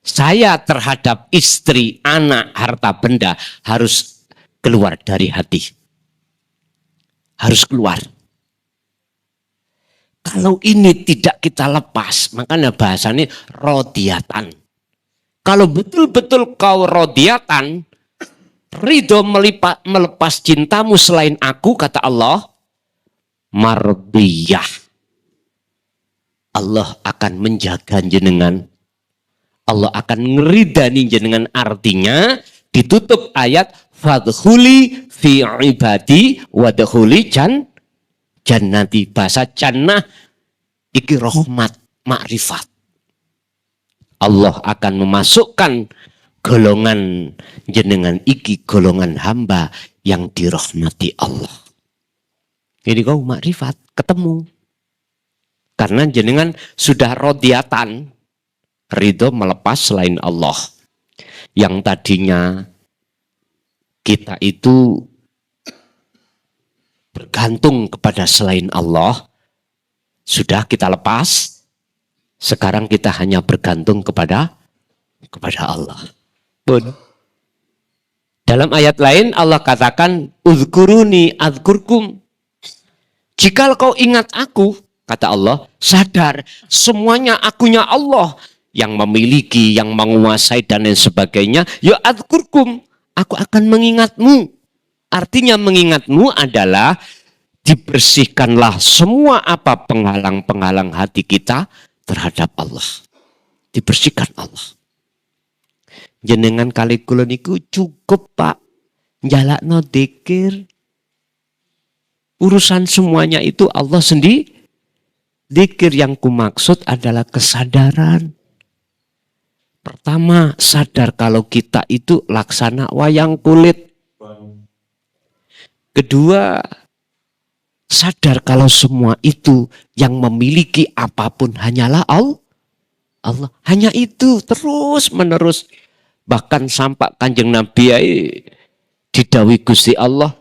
saya terhadap istri, anak, harta benda harus keluar dari hati. Harus keluar. Kalau ini tidak kita lepas, makanya bahasanya rodiatan. Kalau betul-betul kau rodiatan, ridho melepas cintamu selain aku, kata Allah, mardiyah. Allah akan menjaga jenengan. Allah akan ngeridani jenengan, artinya ditutup ayat fadkhuli fi ibadi wadkhuli jannati. Bahasa jannah iki rahmat makrifat. Allah akan memasukkan golongan jenengan iki, golongan hamba yang dirahmati Allah. Jadi kau makrifat ketemu. Karena jenengan sudah rodiatan, ridho melepas selain Allah. Yang tadinya kita itu bergantung kepada selain Allah, sudah kita lepas. Sekarang kita hanya bergantung kepada Allah. Pun. Dalam ayat lain Allah katakan, uzkuruni adzkurkum. Jika kau ingat aku, kata Allah, sadar semuanya akunya Allah yang memiliki, yang menguasai dan lain sebagainya. Ya adzkurkum, aku akan mengingatmu. Artinya mengingatmu adalah dibersihkanlah semua apa penghalang-penghalang hati kita terhadap Allah. Dibersihkan Allah. Jenengan kali kula niku cukup Pak. Njalakno dzikir. Urusan semuanya itu Allah sendiri. Dzikir yang kumaksud adalah kesadaran. Pertama, sadar kalau kita itu laksana wayang kulit. Kedua, sadar kalau semua itu yang memiliki apapun hanyalah Allah. Hanya itu terus menerus. Bahkan sampai Kanjeng Nabi didhawuhi Gusti Allah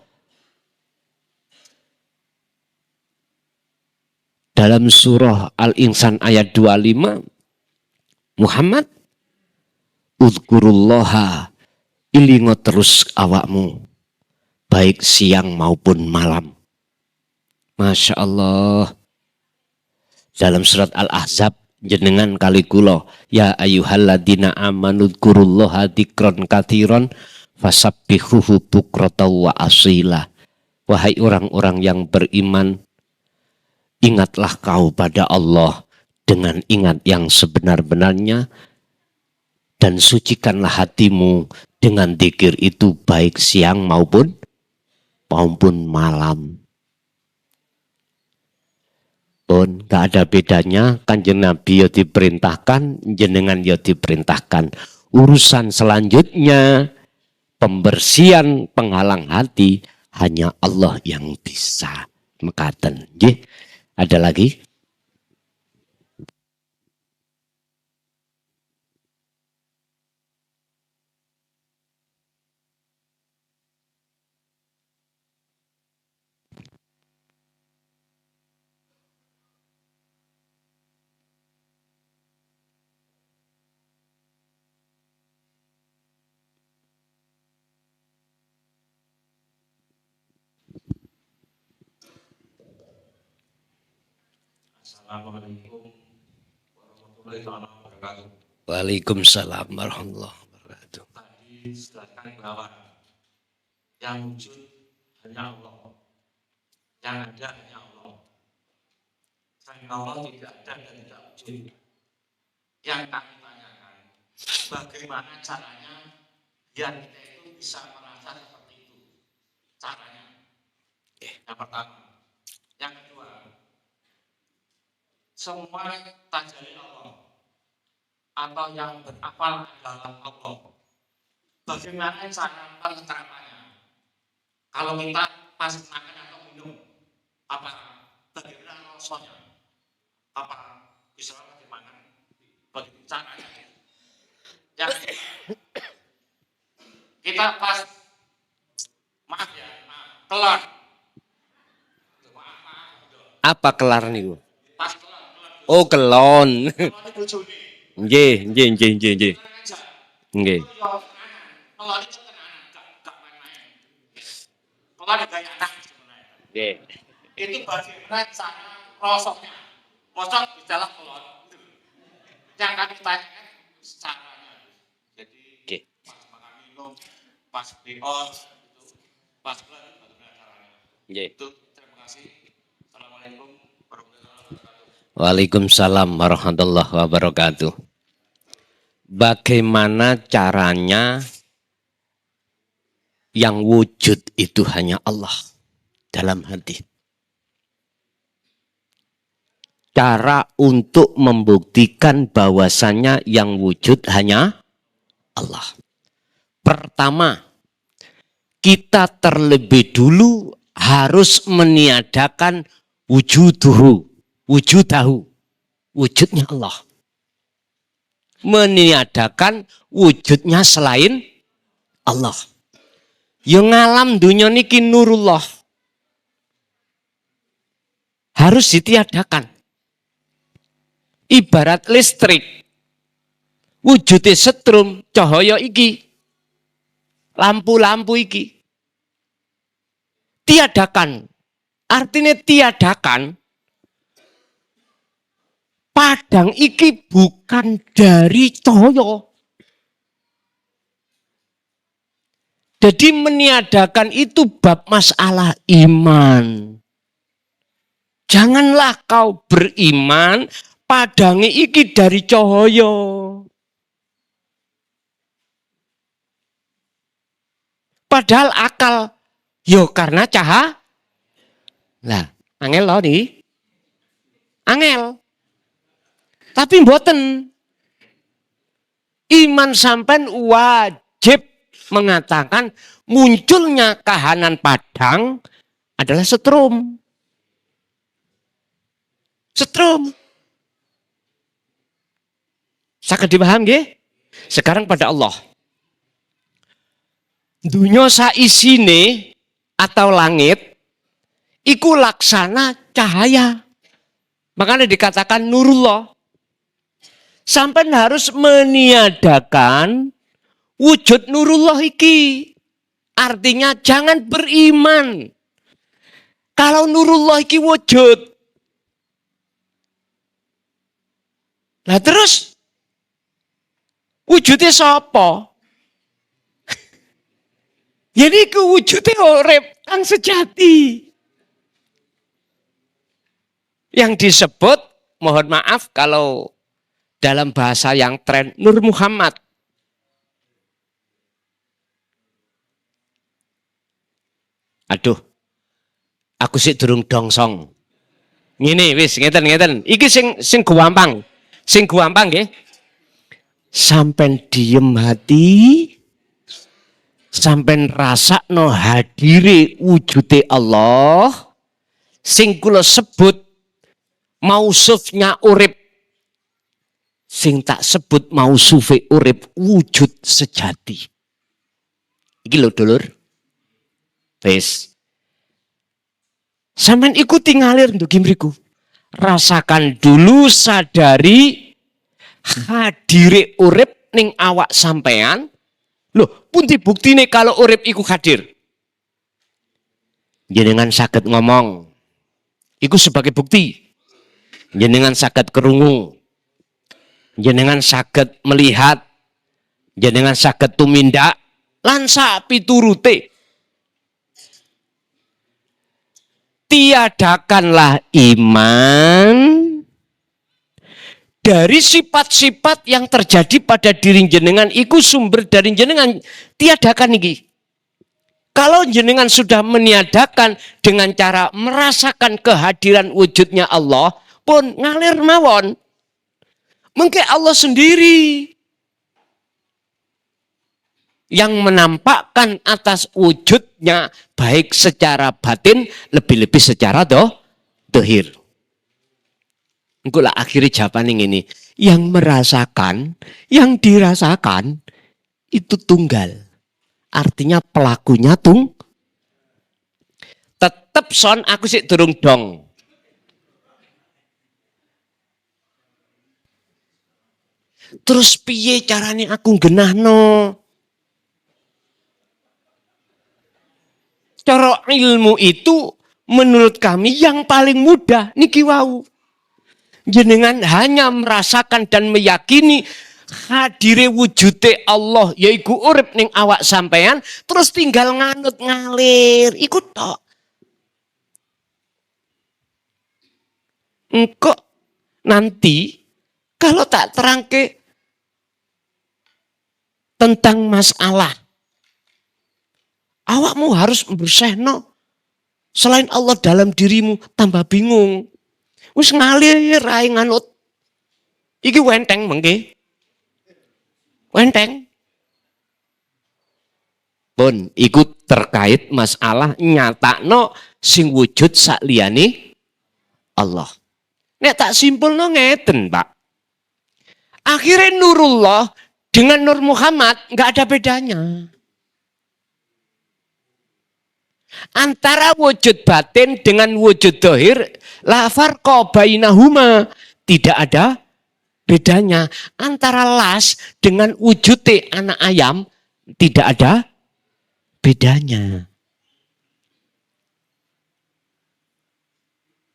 dalam surah Al-Insan ayat 25, Muhammad, uzkurullaha, ilingo terus awakmu, baik siang maupun malam. Masya Allah. Dalam surat Al-Ahzab, jenengan kali kula, ya ayyuhalladzina amanu dzkurullaha dzikron katsiron fasabbihuhu bukratan wa asila. Wahai orang-orang yang beriman, ingatlah kau pada Allah dengan ingat yang sebenar-benarnya dan sucikanlah hatimu dengan dzikir itu baik siang maupun malam. Pun gak ada bedanya, Kanjeng Nabi ya diperintahkan, jenengan ya diperintahkan. Urusan selanjutnya, pembersihan penghalang hati, hanya Allah yang bisa. Mekaten. Nggih. Ada lagi? Assalamualaikum warahmatullahi wabarakatuh. Waalaikumsalam warahmatullahi wabarakatuh. Tadi dijelaskan bahwa yang wujud hanya Allah, yang ada hanya Allah. Selain Allah tidak ada dan tidak wujud. Yang kami tanyakan, bagaimana caranya biar kita itu bisa merasa seperti itu? Caranya. Yang pertama. Yang kedua, semua tajalli Allah atau yang berapal dalam Allah. Bagaimana cara pengetarapannya? Kalau kita pas makan atau minum, apa bagaimana rasanya? Apa bisa bagaimana? Bagaimana caranya? Yang kita pas maaf ya, kelar. Apa kelar niku? Pas kelar. Oh, kelon. Kalau itu bojone. Nggih, nggih, nggih, nggih, nggih. Nggih. Kalau itu tenanan, gak main-main. Kalau ada gaya anak sebenarnya. Nggih. Itu bagaimana cara rosoknya. Rosok bicara kelon. Yang kami tanyakan caranya. Jadi Nggih. pas makan minum, pas bios, pas kelon bagaimana caranya. Nggih. Itu terima kasih. Assalamualaikum warahmatullahi wabarakatuh. Waalaikumsalam warahmatullahi wabarakatuh. Bagaimana caranya yang wujud itu hanya Allah dalam hati? Cara untuk membuktikan bahwasannya yang wujud hanya Allah. Pertama, kita terlebih dulu harus meniadakan wujudahu, wujudnya Allah. Meniadakan wujudnya selain Allah. Yang ngalam dunia niki nurullah. Harus ditiadakan. Ibarat listrik. Wujudnya setrum, cahaya iki. Lampu-lampu iki. Tiadakan. Artinya tiadakan. Padang iki bukan dari cahaya. Jadi meniadakan itu bab masalah iman. Janganlah kau beriman padangi iki dari cahaya. Padahal akal yo karena cahaya. Lah, angel loh nih. Angel. Tapi mboten. Iman sampean wajib mengatakan munculnya kahanan padang adalah setrum. Setrum. Saged dipaham nggih? Sekarang pada Allah. Dunya saisine atau langit iku laksana cahaya. Makanya dikatakan nurullah. Sampai harus meniadakan wujud nurullah iki. Artinya jangan beriman. Kalau nurullah iki wujud. Lah terus wujudnya sapa? Jadi wujudnya urip kang sejati. Yang disebut, mohon maaf kalau dalam bahasa yang tren, Nur Muhammad. Aduh, aku sih durung dongsong. Ngene wis ngeten. Iki sing gampang. Sing gampang nggih. Sampen diem hati, sampen rasakno hadire wujude Allah. Sing kula sebut mausufnya urip. Sing tak sebut mausufe urip wujud sejati. Iki lho dulur. Wis. Sampeyan ikuti ngalir ndugi mriku. Rasakan dulu, sadari hadire urip ning awak sampean. Loh, pundi buktine kalau urip iku hadir? Jenengan saged ngomong. Iku sebagai bukti. Jenengan saged krungu. Jenengan saged melihat, jenengan saged tumindak, lan sapiturute. Tiadakanlah iman dari sifat-sifat yang terjadi pada diri jenengan, iku sumber dari jenengan. Tiadakan iki. Kalau jenengan sudah meniadakan dengan cara merasakan kehadiran wujudnya Allah, pun ngalir mawon. Mungkin Allah sendiri yang menampakkan atas wujudnya baik secara batin, lebih-lebih secara dohir. Engkolah akhirnya jawaban ini. Yang merasakan, yang dirasakan itu tunggal. Artinya pelakunya tetep son aku sih durung dong. Terus piye caranya aku genahno? Cara ilmu itu menurut kami yang paling mudah niki wau. Jenengan hanya merasakan dan meyakini hadire wujude Allah yaiku urip ning awak sampean terus tinggal nganut ngalir iku tok. Engko nanti kalau tak terangke tentang masalah awakmu harus bersehno selain Allah dalam dirimu tambah bingung. Wis ngalir ae nganut. Iki wenteng mengke. Wenteng. Pun ikut terkait masalah nyatakno sing wujud sakliyane Allah. Nek tak simpulno ngeten, Pak. Akhirnya Nurullah dengan Nur Muhammad nggak ada bedanya. Antara wujud batin dengan wujud dohir, la farqa bainahuma, tidak ada bedanya. Antara las dengan wujud anak ayam, tidak ada bedanya.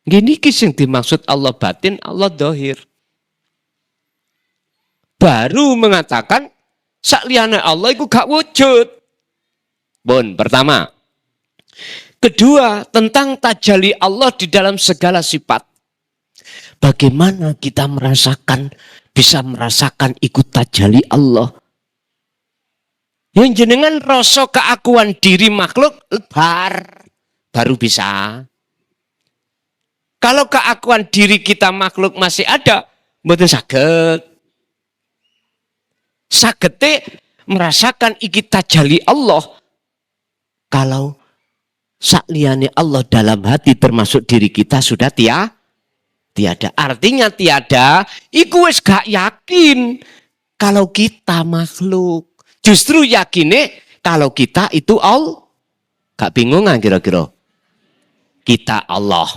Gini kisah dimaksud Allah batin, Allah dohir. Baru mengatakan sakliyane Allah itu gak wujud. Bon, pertama. Kedua, tentang tajalli Allah di dalam segala sifat. Bagaimana kita bisa merasakan ikut tajalli Allah. Yang jenengan rasa keakuan diri makhluk baru bisa. Kalau keakuan diri kita makhluk masih ada, mboten saged. Sagete merasakan iki tajalli Allah. Kalau sakliyane Allah dalam hati termasuk diri kita sudah tiada. Artinya tiada, iku wis gak yakin kalau kita makhluk. Justru yakine kalau kita itu Allah. Gak bingung nggak kira-kira? Kita Allah.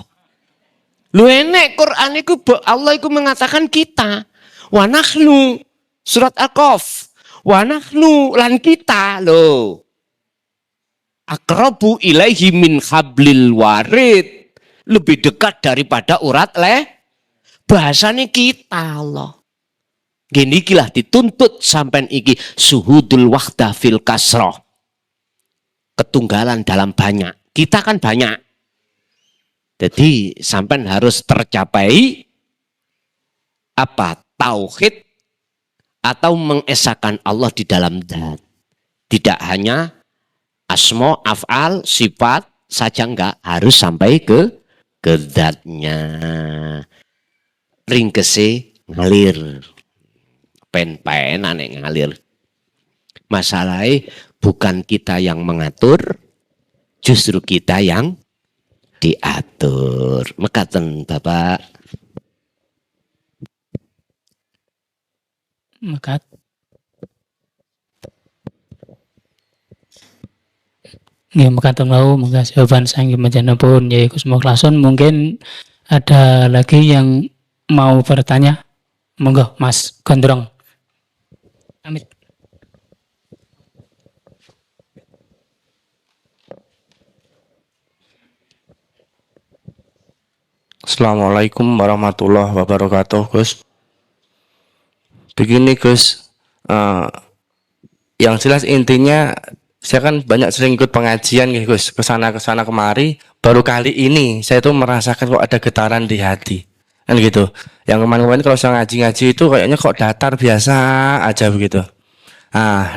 Lu enek Quran iku Allah iku mengatakan kita. Wa nahnu surat Al-Qaf. Wa nahnu lan kita loh. Aqrabu ilaihi min hablil warid. Lebih dekat daripada urat bahasanya kita Allah. Gini kilah dituntut sampai iki suhudul wahdah fil kasroh. Ketunggalan dalam banyak. Kita kan banyak. Jadi sampai harus tercapai apa? Tauhid atau mengesahkan Allah di dalam zat. Tidak hanya asma, af'al, sifat saja enggak, harus sampai ke zatnya. Ringkese ngalir. Pen-pen aneh ngalir. Masalahnya bukan kita yang mengatur, justru kita yang diatur. Mekaten Bapak. Mekat. Nggih mekaten wau monggo jawaban sanggih panjenenganipun ya Gus Mukhlason. Mungkin ada lagi yang mau bertanya. Monggo Mas Gondrong. Amit. Assalamualaikum warahmatullahi wabarakatuh, Gus. Begini, Gus. Yang jelas intinya, saya kan banyak sering ikut pengajian, Gus. Kesana kemari. Baru kali ini saya tuh merasakan kok ada getaran di hati, kan gitu. Yang kemarin-kemarin kalau saya ngaji itu kayaknya kok datar biasa aja begitu.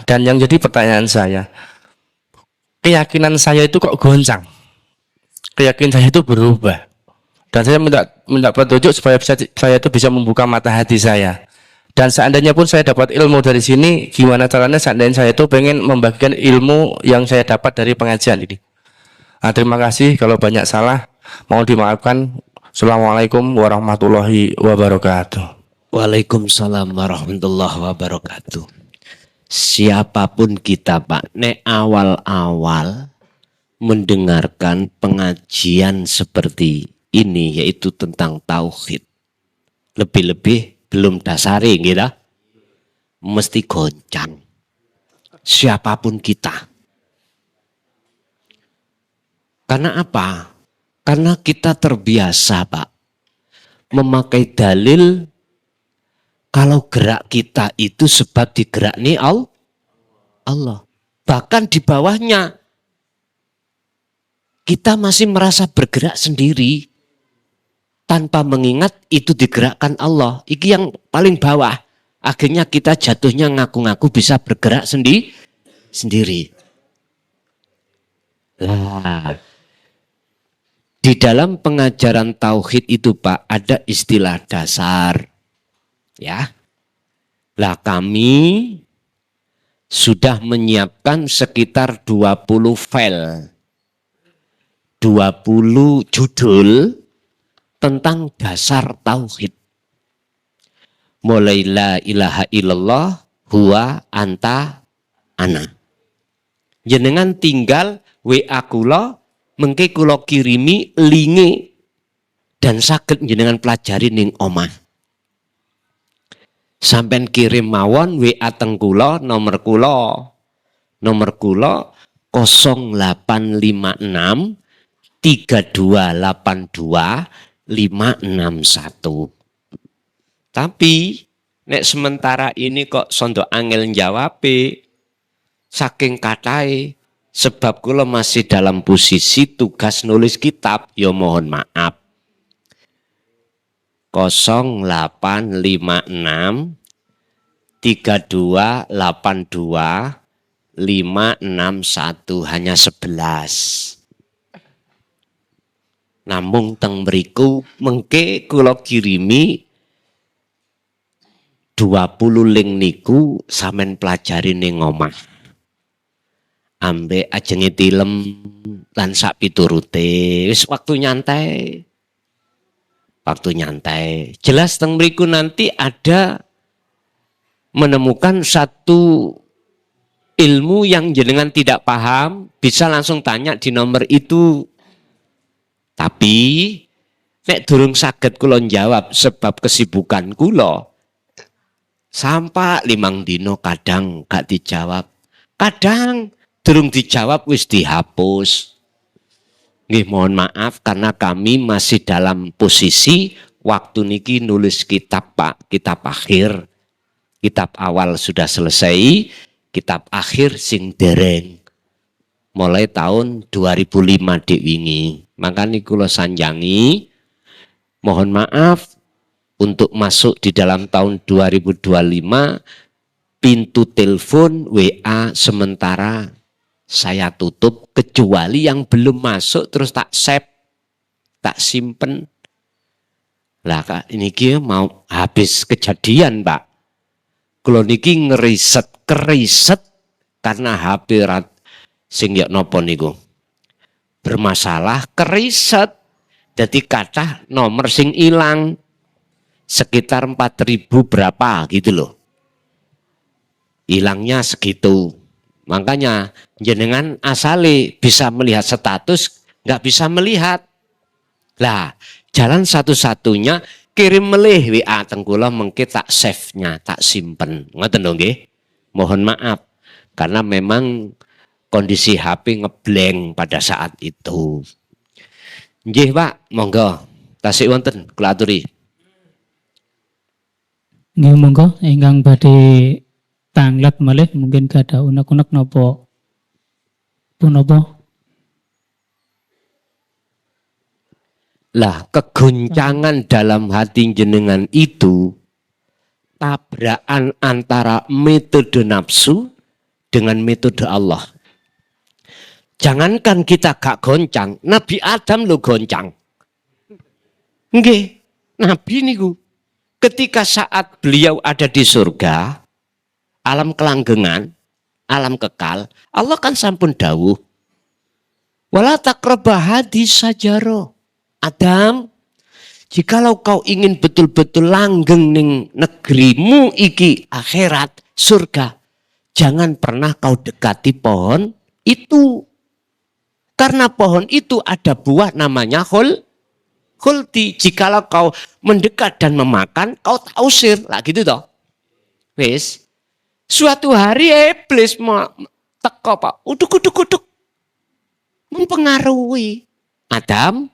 Dan yang jadi pertanyaan saya, keyakinan saya itu kok goncang. Keyakinan saya itu berubah. Dan saya minta petunjuk supaya saya itu bisa membuka mata hati saya. Dan seandainya pun saya dapat ilmu dari sini, gimana caranya seandainya saya itu pengen membagikan ilmu yang saya dapat dari pengajian ini. Nah, terima kasih, kalau banyak salah mohon dimaafkan. Assalamualaikum warahmatullahi wabarakatuh. Waalaikumsalam warahmatullahi wabarakatuh. Siapapun kita Pak, nek awal-awal mendengarkan pengajian seperti ini, yaitu tentang tauhid, lebih-lebih belum dasari gitu, mesti goncang. Siapapun kita. Karena apa? Karena kita terbiasa Pak, memakai dalil kalau gerak kita itu sebab digerakni Allah. Bahkan di bawahnya kita masih merasa bergerak sendiri tanpa mengingat itu digerakkan Allah. Iki yang paling bawah. Akhirnya kita jatuhnya ngaku-ngaku bisa bergerak sendiri. Nah, di dalam pengajaran tauhid itu Pak, ada istilah dasar. Ya. Lah kami sudah menyiapkan sekitar 20 file. 20 judul tentang dasar tauhid. Mulai la ilaha illallah huwa anta ana. Jenengan tinggal WA kula mengke kula kirimi linge dan saged jenengan pelajari ning omah. Sampai kirim mawon WA teng kula, nomor kula 0856 3282 561. Tapi nek sementara ini kok sondo angel njawabe saking kathahé, sebab kula masih dalam posisi tugas nulis kitab, ya mohon maaf. 0856 3282 561, hanya 11. Namung teng mriku mengke kula kirimi 20 link niku sampean pelajari ning omah. Ambek ajenge tilem lan sak piturute. Wis waktu nyantai. Jelas teng mriku nanti ada menemukan satu ilmu yang jenengan tidak paham, bisa langsung tanya di nomor itu. Tapi nek durung saged kula jawab sebab kesibukan kula. Sampai 5 dino kadang gak dijawab. Kadang durung dijawab wis dihapus. Nggih mohon maaf karena kami masih dalam posisi waktu niki nulis kitab Pak, kitab akhir. Kitab awal sudah selesai, kitab akhir sing dereng. Mulai tahun 2005 dik wingi. Makanya kula sanjangi, mohon maaf untuk masuk di dalam tahun 2025, pintu telepon WA sementara saya tutup, kecuali yang belum masuk terus tak save, tak simpen. Lah Kak, ini mau habis kejadian Pak. Kula niki keriset karena HP sing yok nopo niku bermasalah, keriset. Jadi kathah nomor sing ilang sekitar 4.000 berapa gitu loh. Hilangnya segitu. Makanya jenengan asale bisa melihat status, nggak bisa melihat. Lah, jalan satu-satunya kirim melih WA teng kula mengke tak save-nya, tak simpen. Ngoten lho nggih. Mohon maaf karena memang kondisi HP ngeblank pada saat itu. Nggih, Pak, monggo. Tasik wonten kula aturi. Nggih monggo ingkang badhe tanglet malih mungkin gada unek-unek napa punapa. Lah, kegoncangan dalam hati jenengan itu tabrakan antara metode nafsu dengan metode Allah. Jangankan kita gak goncang, Nabi Adam lo goncang. Nggih, Nabi niku ketika saat beliau ada di surga, alam kelanggengan, alam kekal, Allah kan sampun dawuh. Wala taqraba hadis sajaro. Adam, jikalau kau ingin betul-betul langgeng ning negerimu iki akhirat, surga, jangan pernah kau dekati pohon itu. Karena pohon itu ada buah namanya khuldi. Jikalau kau mendekat dan memakan, kau tak usir. Lah gitu toh. Wis. Suatu hari iblis mau teko Pak. Uduk. Mempengaruhi. Adam,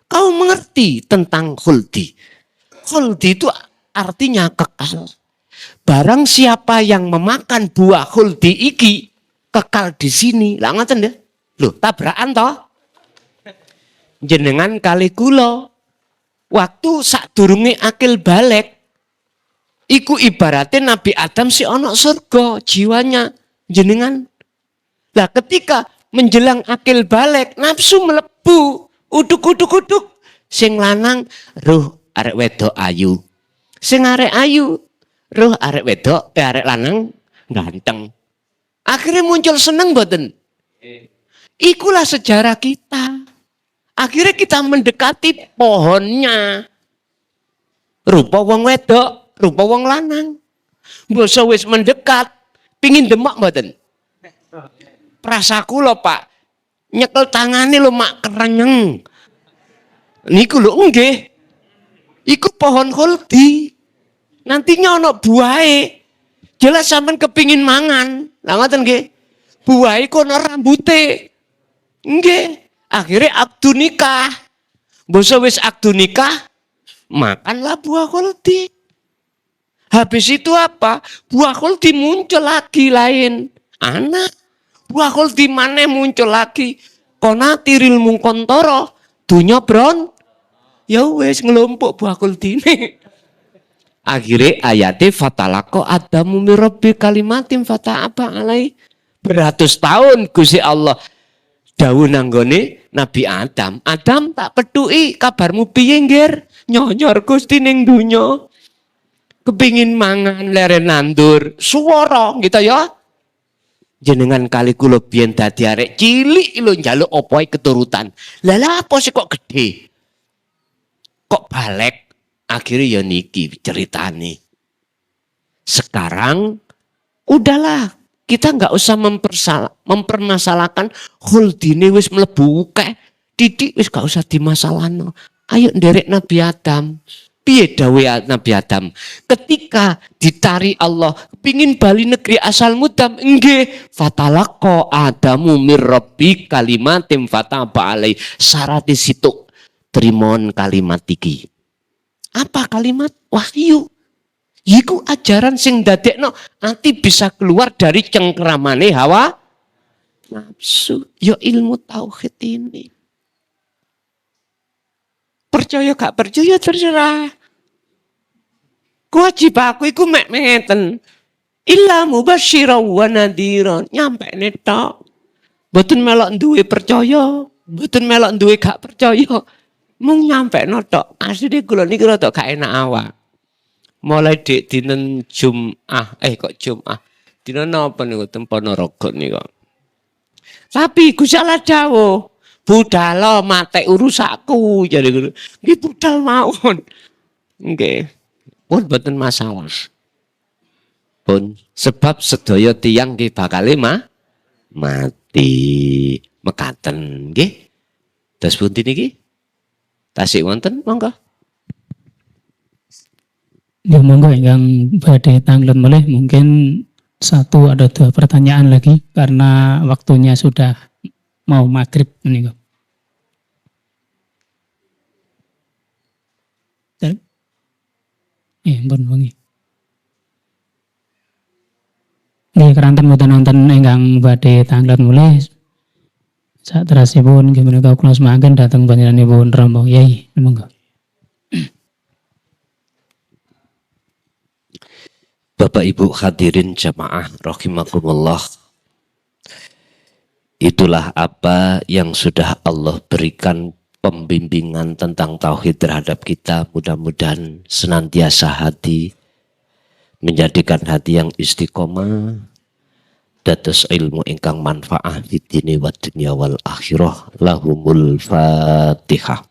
kau mengerti tentang khuldi. Khuldi itu artinya kekal. Barang siapa yang memakan buah khuldi iki kekal di sini. Lah ngoten deh. Loh, tabrakan toh? Jenengan kali kula waktu sadurunge akil balik iku ibaratnya Nabi Adam si ono surga jiwanya jenengan. Lah ketika menjelang akil balik nafsu melebu uduk. Sing lanang ruh arek wedok ayu. Sing arek ayu ruh arek wedok arek lanang ganteng. Akhirnya muncul seneng mboten? Ikulah sejarah kita. Akhirnya kita mendekati pohonnya. Rupa wong wedok, rupa wong lanang. Mbok wis mendekat, pingin demak mboten? Prasaku lho Pak, nyekel tangane lho mak kerenyeng. Niku lho nggih. Iku pohon khuldi. Nantinya ana buahe. Jelas sampean kepingin mangan. Lah ngoten nggih. Buahe kono rambute. Nggih. Akhirnya akdu nikah. Mbok wis akdu nikah, makanlah buah khuldi. Habis itu apa? Buah khuldi muncul lagi lain. Anak. Buah khuldi maneh muncul lagi. Konatiril mungkontoro. Dunya bron. Ya wis ngelompok buah khuldi ini. Akhirnya ayatnya fatalako adamu mirabbi kalimatin fata'aba alai. Beratus tahun Gusti Allah dawuh nanggone Nabi Adam. Adam tak pedui kabarmu piye nggir? Nyonyor Gusti ning donya. Kepingin mangan leren nandur. Swara gitu ya. Jenengan kali kula biyen dadi arek cilik lho njaluk opoe keturutan. Lah apa sih kok gede? Kok balik? Akhirnya ya niki ceritane. Sekarang udahlah. Kita nggak usah mempermasalahkan khuldine wis mlebu kek titik wis gak usah dimasalahno. Ayo nderek Nabi Adam. Piye dawuh Nabi Adam? Ketika ditari Allah, pingin bali negeri asal mudam, nggih, fatalaqqa Adamu mir rabbi kalimatin fataba alai. Syarat situ trimon kalimat iki. Apa kalimat? Wahyu. Iku ajaran sing dadekno nanti bisa keluar dari cengkeramane hawa nafsu. Ya ilmu tauhid ini. Percaya gak percaya terserah. Kewajiban aku iku mek ngeten. Illa mubasysyiran wa nadhiran. Nyampe netok. Mboten melok duwe percaya, mboten melok duwe gak percaya. Mung nyampe tok. Asline kula niki rada gak enak awak. Mulai dik dinen Jum'ah, kok Jum'ah. Dinen napa niku ten Ponorogo niku. Tapi Gusti Allah dawuh, budal mate urusaku jadi ngono. Nggih budal mawon. Nggih. Pun mboten masalah. Pun sebab sedaya tiyang nggih bakal mati mekaten nggih. Terus pundi niki? Tasik wonten monggo. Ya monggo ingkang badhe tanglet melih mungkin satu ada dua pertanyaan lagi karena waktunya sudah mau maghrib menika. Pun wengi. Nggih keranten mboten wonten ingkang badhe tanglet melih. Saterasipun nggih menika kula semangaken dhateng panjenenganipun Romo Yai monggo. Bapak Ibu hadirin jamaah rahimakumullah. Itulah apa yang sudah Allah berikan pembimbingan tentang tauhid terhadap kita, mudah-mudahan senantiasa hati menjadikan hati yang istiqomah dados ilmu ingkang manfaah di dini wa dunya wal akhirah. Lahumul Fatihah.